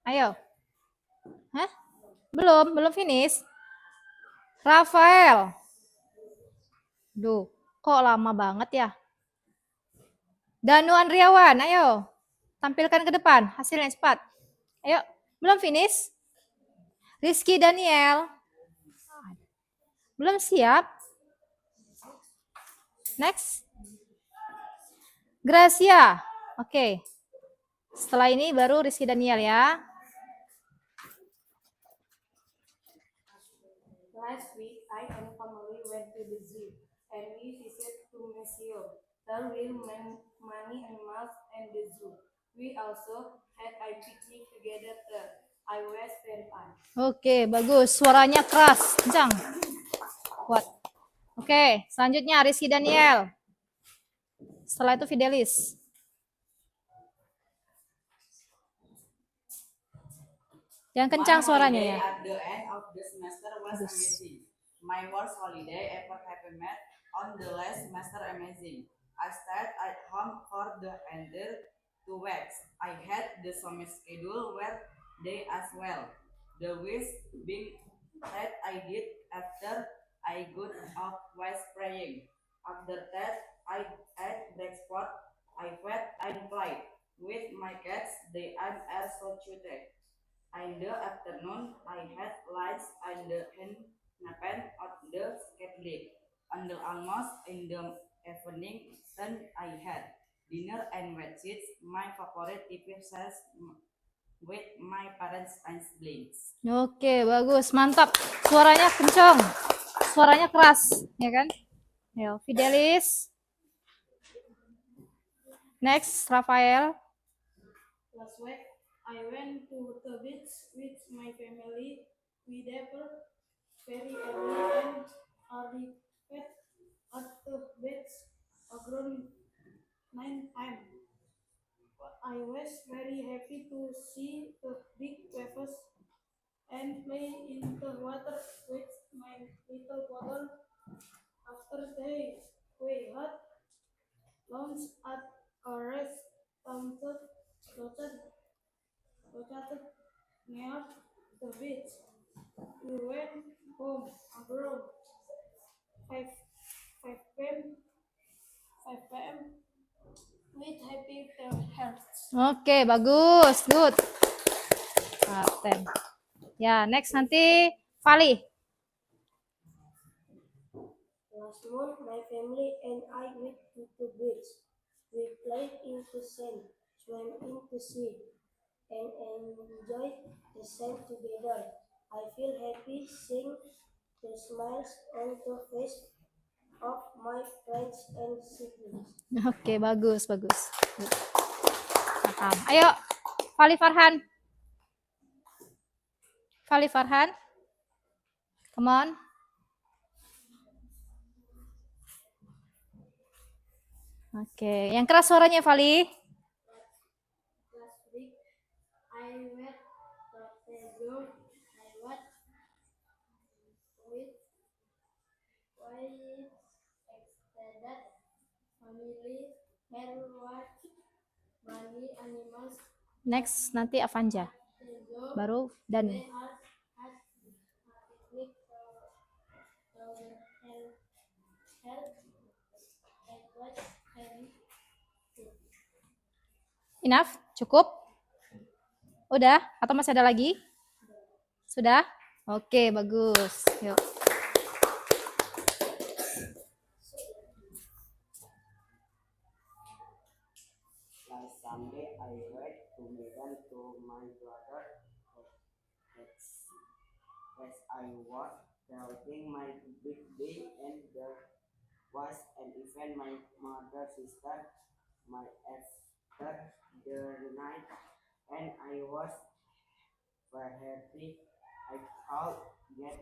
A: Ayo. Hah? Belum finish. Rafael. Duh, kok lama banget ya? Danu Andriawan, ayo. Tampilkan ke depan hasilnya cepat. Ayo, belum finish? Rizky Daniel. Belum siap? Next. Gracia. Oke. Setelah ini baru Rizky Daniel ya.
F: Last week, I and family went to the zoo, and we visited two museums. There were many animals in the zoo. We also had a picnic together there. I was very fun.
A: Oke, bagus. Suaranya keras, kencang. Kuat. Oke, selanjutnya Rizky Daniel. Setelah itu Fidelis. Yang kencang suaranya ya.
C: At the end of the semester was amazing. My worst holiday ever have met on the last semester amazing. I stayed at home for the entire 2 weeks. I had the summer schedule where they as well. The weeks being that I did after I got off was praying. After that, I ate breakfast. I fed and played with my cats. They are so cute. In the afternoon, I had lunch and napped at the skate league. And almost in the evening, then I had dinner and watched my favorite TV series with my parents and siblings.
A: Oke, bagus. Mantap. Suaranya kencang. Suaranya keras, ya kan? Ayo, Fidelis. Next, Rafael.
F: Last week, I went to the beach with my family. We never very early and arrived at the beach around 9 a.m. I was very happy to see the big waves and play in the water with my little bottle. After they we had lunch at a restaurant located near the beach. We went home around 5 p.m. 5 p.m. with happy hearts.
A: Oke, bagus. Good. Kapten. Ya, next nanti Fali.
F: Last month, my family and I went to the beach. We played in the sand, swam in the sea, and enjoyed the sun together. I feel happy seeing the smiles on the face of my friends and siblings.
A: Oke, bagus. Good. Paham. Ayo, Fali Farhan. Come on. Oke, yang keras suaranya Fali.
F: Last week, I went to the zoo. I was with extended family and watched many animals.
A: Next nanti Avanja.
F: The zoo
A: Baru Danu.
F: they had a picnic and held it was very good.
A: Enough? Cukup? Udah? Atau masih ada lagi? Sudah? Oke, bagus. Yuk.
B: Last Sunday, I went to Medan to my brother. As I was celebrating my birthday, and there was an event. My mother, sister, my after the night, and I was very happy. I thought get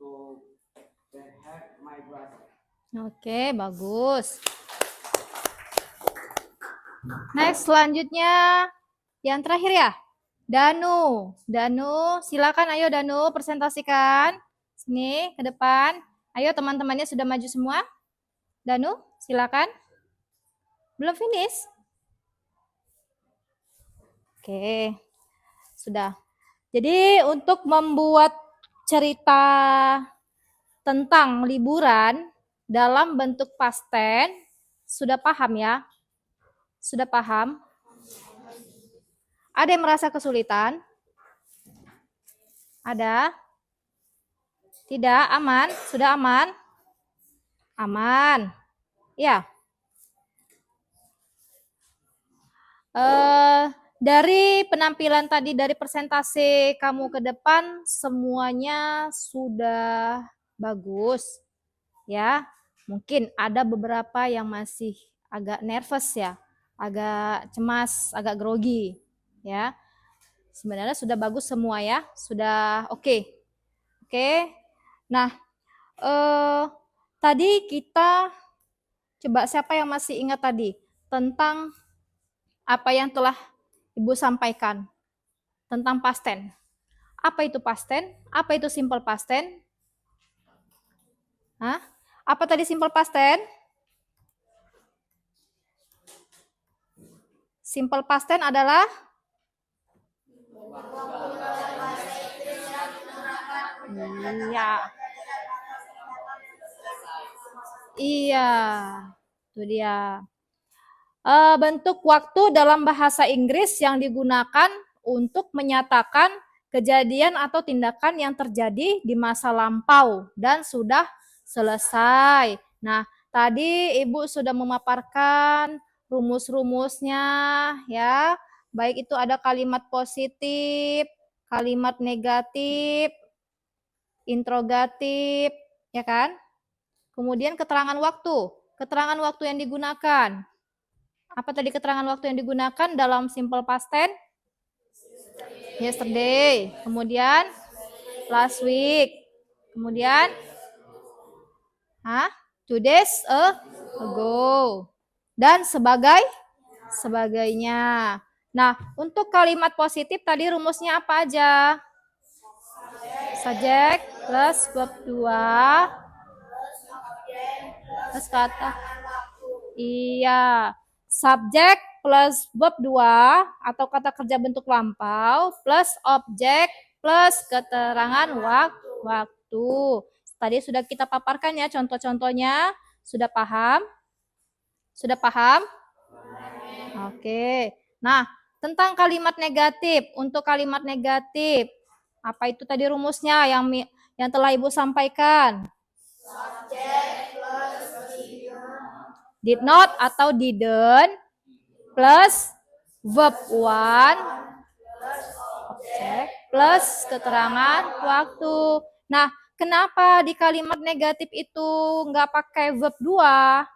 B: to help my brother.
A: Oke, bagus. Next, selanjutnya yang terakhir ya. Danu, silakan ayo Danu presentasikan. Sini ke depan. Ayo teman-temannya sudah maju semua. Danu, silakan. Belum finish? Oke. Sudah. Jadi untuk membuat cerita tentang liburan dalam bentuk past tense sudah paham ya? Sudah paham? Ada yang merasa kesulitan? Ada? Tidak? Aman? Sudah aman? Aman. Ya. Dari penampilan tadi, dari presentasi kamu ke depan, semuanya sudah bagus. Ya, mungkin ada beberapa yang masih agak nervous ya, agak cemas, agak grogi. Ya, sebenarnya sudah bagus semua ya, sudah oke. Oke. Nah, tadi kita coba siapa yang masih ingat tadi tentang apa yang telah Ibu sampaikan tentang past tense. Apa itu past tense? Apa itu simple past tense? Hah? Apa tadi simple past tense? Simple past tense adalah iya. Iya. Itu dia. Bentuk waktu dalam bahasa Inggris yang digunakan untuk menyatakan kejadian atau tindakan yang terjadi di masa lampau dan sudah selesai. Nah, tadi Ibu sudah memaparkan rumus-rumusnya ya. Baik itu ada kalimat positif, kalimat negatif, interrogatif, ya kan? Kemudian keterangan waktu. Keterangan waktu yang digunakan. Apa tadi keterangan waktu yang digunakan dalam simple past tense? Yesterday. Kemudian last week. Kemudian 2 days ago. Dan sebagainya. Nah, untuk kalimat positif tadi rumusnya apa aja? Subject plus verb 2 plus kata. Iya. Subjek plus verb 2 atau kata kerja bentuk lampau plus objek plus keterangan waktu. Tadi sudah kita paparkan ya contoh-contohnya. Sudah paham? Sudah paham? Oke. Nah, tentang kalimat negatif. Untuk kalimat negatif, apa itu tadi rumusnya yang telah Ibu sampaikan? Did not atau didn't plus verb 1 objek plus keterangan waktu. Nah, kenapa di kalimat negatif itu nggak pakai verb 2?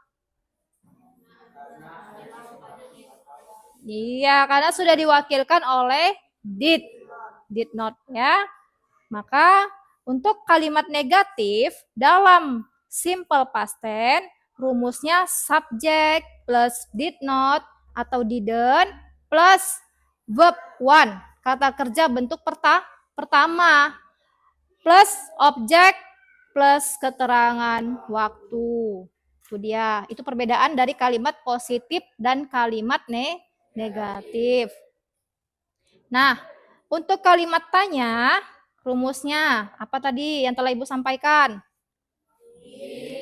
A: Iya, karena sudah diwakilkan oleh did not ya. Maka untuk kalimat negatif dalam simple past tense rumusnya subject plus did not atau didn't plus verb 1 kata kerja bentuk pertama plus objek plus keterangan waktu. Itu dia. Itu perbedaan dari kalimat positif dan kalimat negatif. Nah, untuk kalimat tanya rumusnya apa tadi yang telah Ibu sampaikan?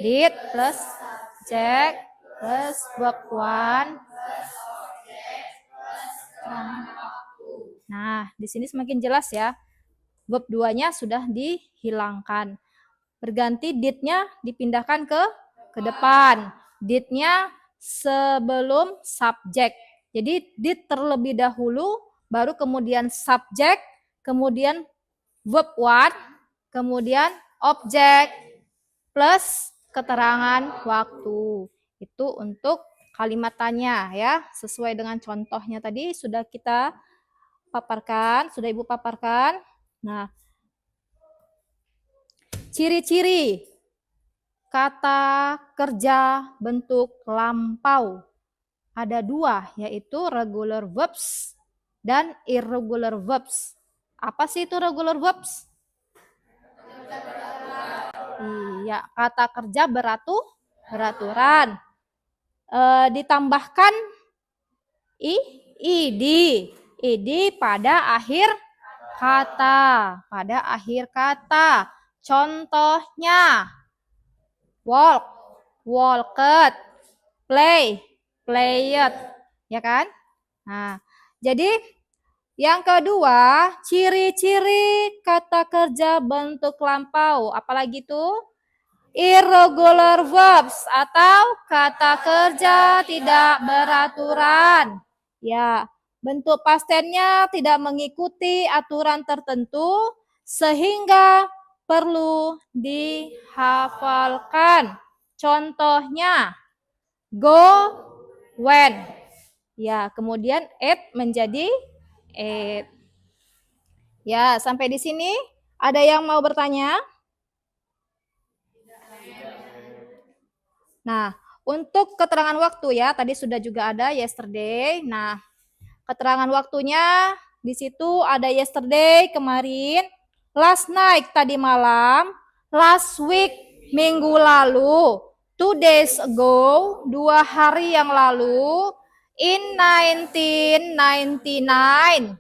A: Did plus subject plus verb 1. Nah, di sini semakin jelas ya. Verb 2-nya sudah dihilangkan. Berganti did-nya dipindahkan ke depan. Did-nya sebelum subjek. Jadi did terlebih dahulu, baru kemudian subjek, kemudian verb 1, kemudian objek, plus keterangan waktu. Itu untuk kalimat tanya ya, sesuai dengan contohnya tadi sudah kita paparkan, sudah Ibu paparkan. Nah, ciri-ciri kata kerja bentuk lampau ada 2, yaitu regular verbs dan irregular verbs. Apa sih itu regular verbs? Iya, kata kerja beraturan. Ditambahkan id pada akhir kata, pada akhir kata. Contohnya, walk, walked, play, played, ya kan? Nah, jadi yang kedua, ciri-ciri kata kerja bentuk lampau. Apalagi tuh? Irregular verbs atau kata kerja tidak beraturan. Ya, bentuk past tense-nya tidak mengikuti aturan tertentu sehingga perlu dihafalkan. Contohnya, go, when. Ya, kemudian ate menjadi ate. Ya, sampai di sini ada yang mau bertanya? Nah, untuk keterangan waktu ya, tadi sudah juga ada yesterday. Nah, keterangan waktunya di situ ada yesterday kemarin, last night tadi malam, last week minggu lalu, 2 days ago 2 hari yang lalu, in 1999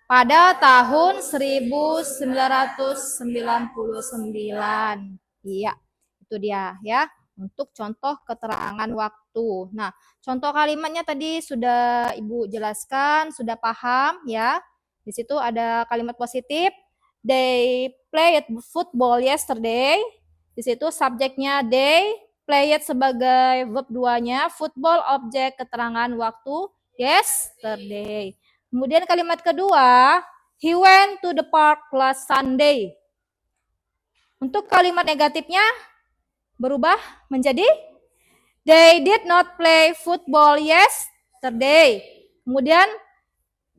A: pada tahun 1999. Iya, itu dia ya. Untuk contoh keterangan waktu. Nah, contoh kalimatnya tadi sudah Ibu jelaskan, sudah paham ya. Di situ ada kalimat positif. They played football yesterday. Di situ subjeknya they, played sebagai verb 2-nya, football objek keterangan waktu yesterday. Kemudian kalimat kedua, he went to the park last Sunday. Untuk kalimat negatifnya berubah menjadi they did not play football yesterday. Kemudian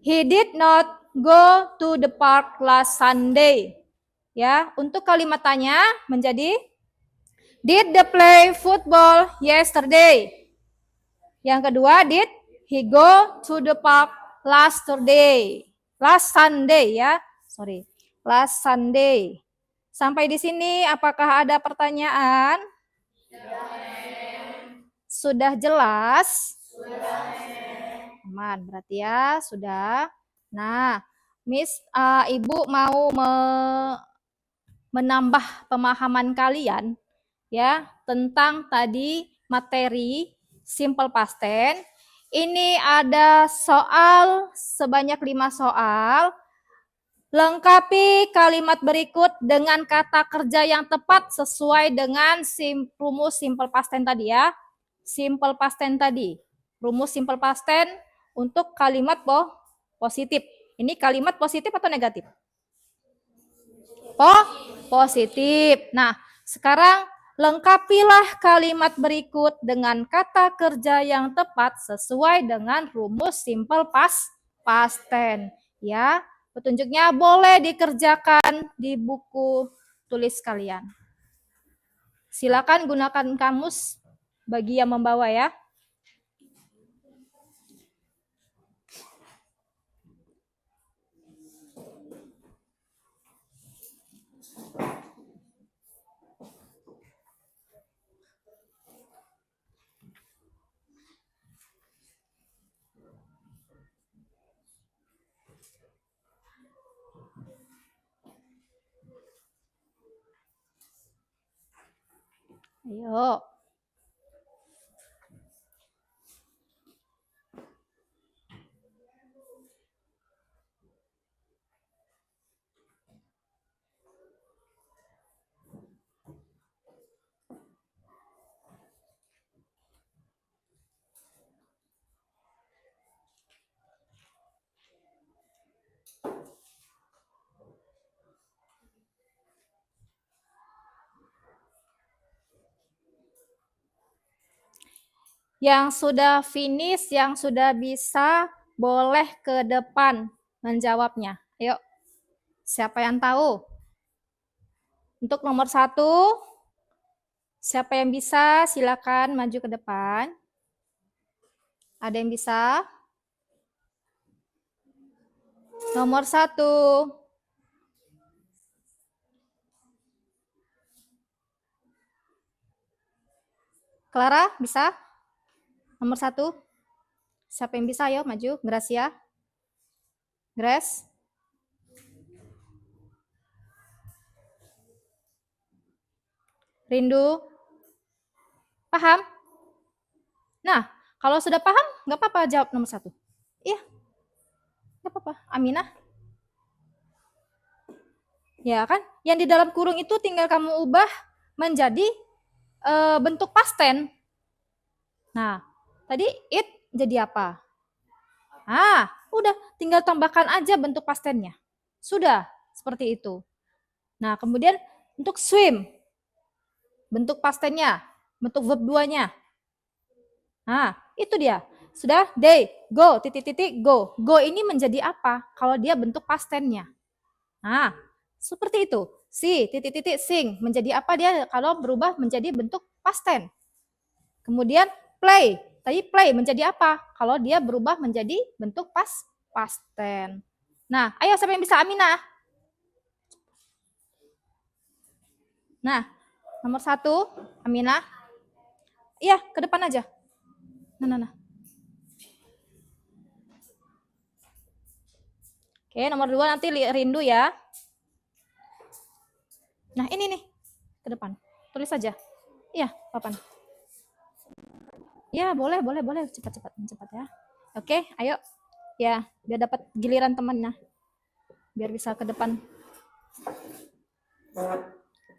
A: he did not go to the park last Sunday. Ya, untuk kalimat tanya menjadi did they play football yesterday? Yang kedua, did he go to the park last Sunday? Last Sunday ya. Sorry. Last Sunday. Sampai di sini apakah ada pertanyaan? Sudah jelas? Aman, berarti ya sudah. Nah, Miss, Ibu mau menambah pemahaman kalian ya tentang tadi materi simple past tense. Ini ada soal sebanyak 5 soal. Lengkapi kalimat berikut dengan kata kerja yang tepat sesuai dengan rumus simple past tense tadi ya. Simple past tense tadi. Rumus simple past tense untuk kalimat positif. Ini kalimat positif atau negatif? Positif. Nah, sekarang lengkapilah kalimat berikut dengan kata kerja yang tepat sesuai dengan rumus simple past tense. Ya, petunjuknya boleh dikerjakan di buku tulis kalian. Silakan gunakan kamus bagi yang membawa ya. Ayo. Yang sudah finish, yang sudah bisa, boleh ke depan menjawabnya. Ayo, siapa yang tahu? Untuk nomor 1, siapa yang bisa? Silakan maju ke depan. Ada yang bisa? Nomor 1. Clara, bisa? Nomor 1. Siapa yang bisa? Ayo maju. Gracia. Grace. Rindu? Paham? Nah, kalau sudah paham, nggak apa-apa jawab nomor 1. Iya, nggak apa-apa. Aminah? Ya kan? Yang di dalam kurung itu tinggal kamu ubah menjadi bentuk past tense. Nah, tadi it jadi apa? Udah, tinggal tambahkan aja bentuk past tense-nya. Sudah, seperti itu. Nah, kemudian untuk swim, bentuk past tense-nya, bentuk verb 2-nya. Nah, itu dia. Sudah, they, go, titik-titik, go. Go ini menjadi apa? Kalau dia bentuk past tense-nya. Nah, seperti itu. Si, titik-titik, sing. Menjadi apa dia kalau berubah menjadi bentuk past tense. Kemudian play. Tadi play menjadi apa? Kalau dia berubah menjadi bentuk past tense. Nah, ayo siapa yang bisa Aminah? Nah, nomor 1, Aminah. Iya, ke depan aja. Nah. Oke, nomor 2 nanti Rindu ya. Nah, ini nih, ke depan. Tulis saja. Iya, papan. Ya, boleh. Cepat ya. Oke, ayo. Ya, biar dapat giliran temannya. Biar bisa ke depan.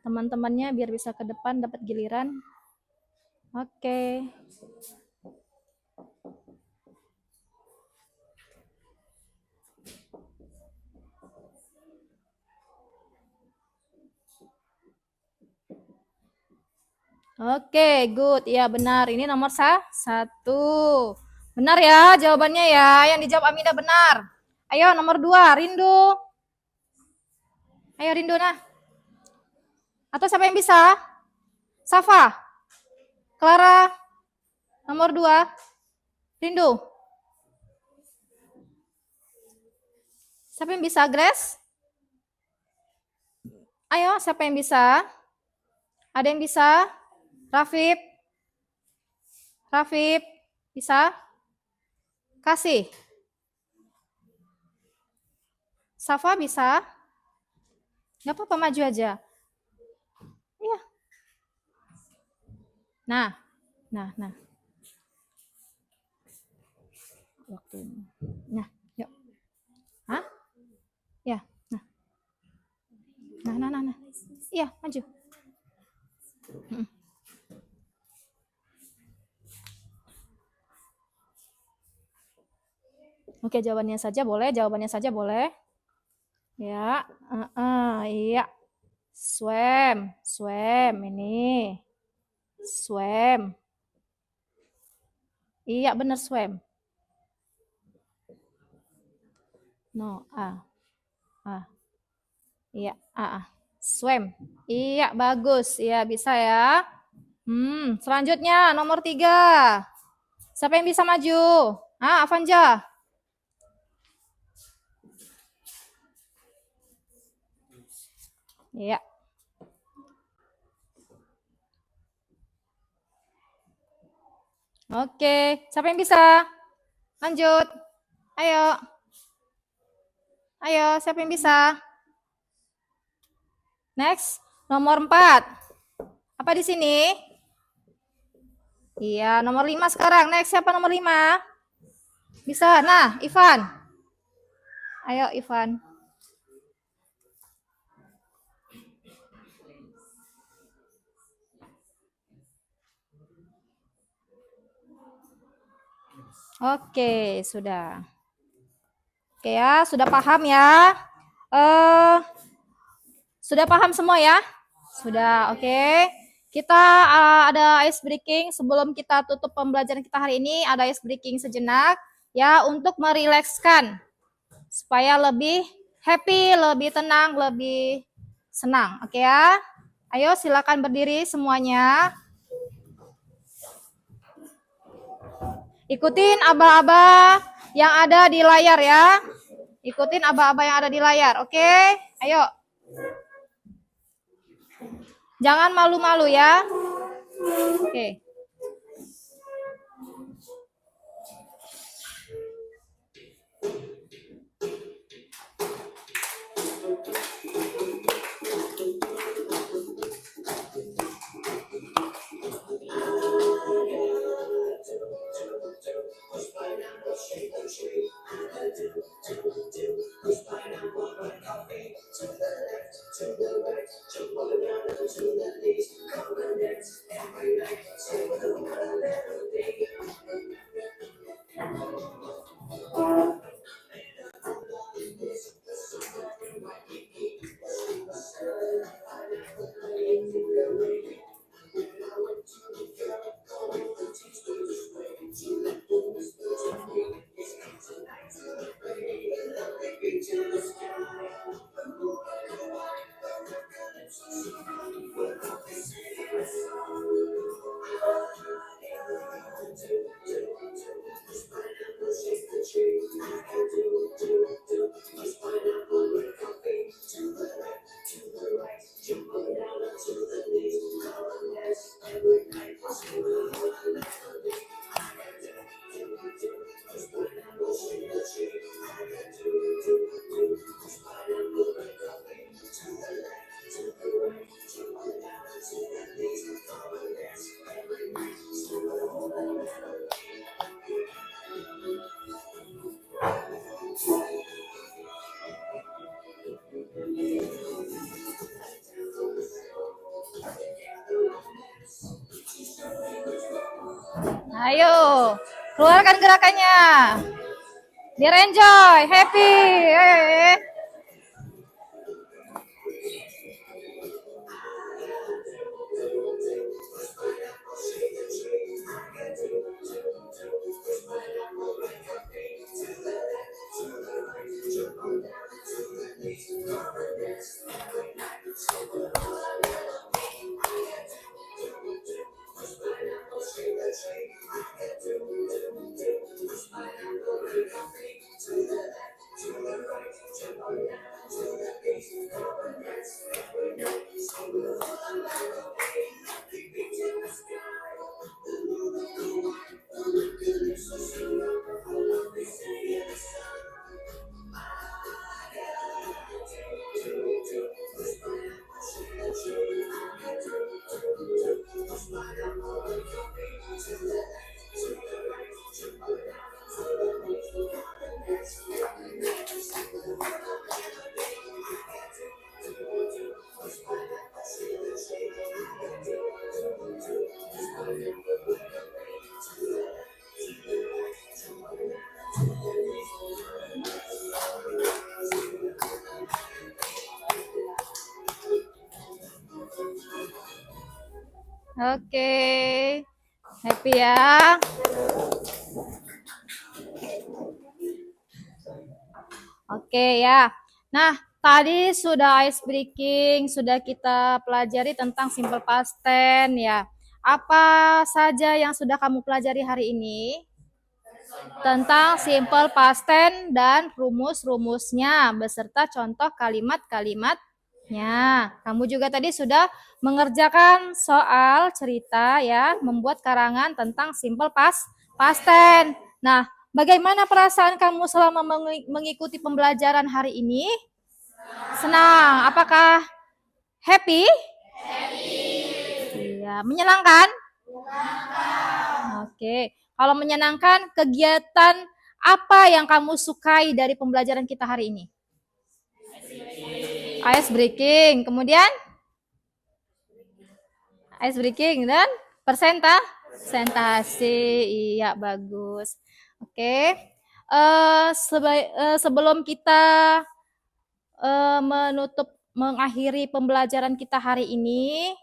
A: Teman-temannya biar bisa ke depan dapat giliran. Oke. Oke, good. Ya, benar. Ini nomor 1. Benar ya jawabannya ya. Yang dijawab Aminah benar. Ayo nomor 2, Rindu. Ayo Rindu nah. Atau siapa yang bisa? Safa. Clara. Nomor 2. Rindu. Siapa yang bisa, Grace? Ayo, siapa yang bisa? Ada yang bisa? Rafif, bisa? Kasih. Safa bisa? Nggak apa-apa, maju aja. Iya. Nah. Waktu ini. Nah, yuk. Hah? Ya, nah. Nah. Iya, maju. Oke, jawabannya saja boleh. Ya, iya. Swim ini. Swim. Iya, benar swim. No, Iya, swim. Iya, bagus. Iya, bisa ya. Selanjutnya nomor 3. Siapa yang bisa maju? Avanja. Iya. Oke, siapa yang bisa? Lanjut. Ayo, siapa yang bisa? Next, nomor 4. Apa di sini? Iya, nomor 5 sekarang. Next, siapa nomor 5? Bisa. Nah, Ivan. Ayo, Ivan. Oke, sudah. Oke ya, sudah paham ya? Sudah paham semua ya? Sudah, oke. Kita ada ice breaking sebelum kita tutup pembelajaran kita hari ini, ada ice breaking sejenak ya untuk merilekskan supaya lebih happy, lebih tenang, lebih senang. Oke ya? Ayo silakan berdiri semuanya. Ikutin aba-aba yang ada di layar ya. Ikutin aba-aba yang ada di layar, oke? Ayo. Jangan malu-malu ya. Oke. Ayo, keluarkan gerakannya. Biar enjoy, happy. Oke, happy ya. Oke ya. Nah, tadi sudah ice breaking, sudah kita pelajari tentang simple past tense ya. Apa saja yang sudah kamu pelajari hari ini? Tentang simple past tense dan rumus-rumusnya beserta contoh kalimat-kalimatnya. Kamu juga tadi sudah mengerjakan soal cerita ya, membuat karangan tentang simple past tense. Nah, bagaimana perasaan kamu selama mengikuti pembelajaran hari ini? Senang. Apakah happy? Iya, menyenangkan? Oke. Kalau menyenangkan, kegiatan apa yang kamu sukai dari pembelajaran kita hari ini? Ice breaking. Kemudian? Ice breaking dan presentasi. Iya, bagus. Oke. Sebelum kita mengakhiri pembelajaran kita hari ini,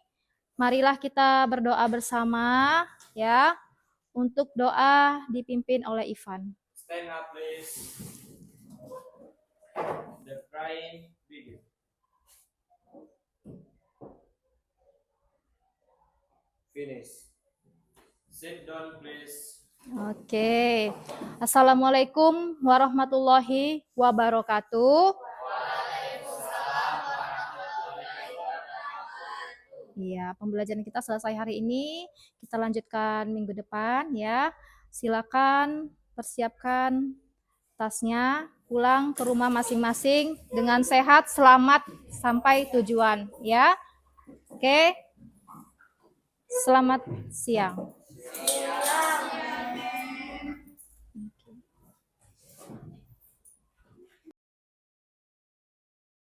A: marilah kita berdoa bersama ya. Untuk doa dipimpin oleh Ivan.
B: Stand up, please. The praying begin. Finish. Sit down, please.
A: Oke. Assalamualaikum warahmatullahi wabarakatuh. Iya, pembelajaran kita selesai hari ini. Kita lanjutkan minggu depan ya. Silakan persiapkan tasnya, pulang ke rumah masing-masing dengan sehat, selamat sampai tujuan ya. Oke. Selamat siang.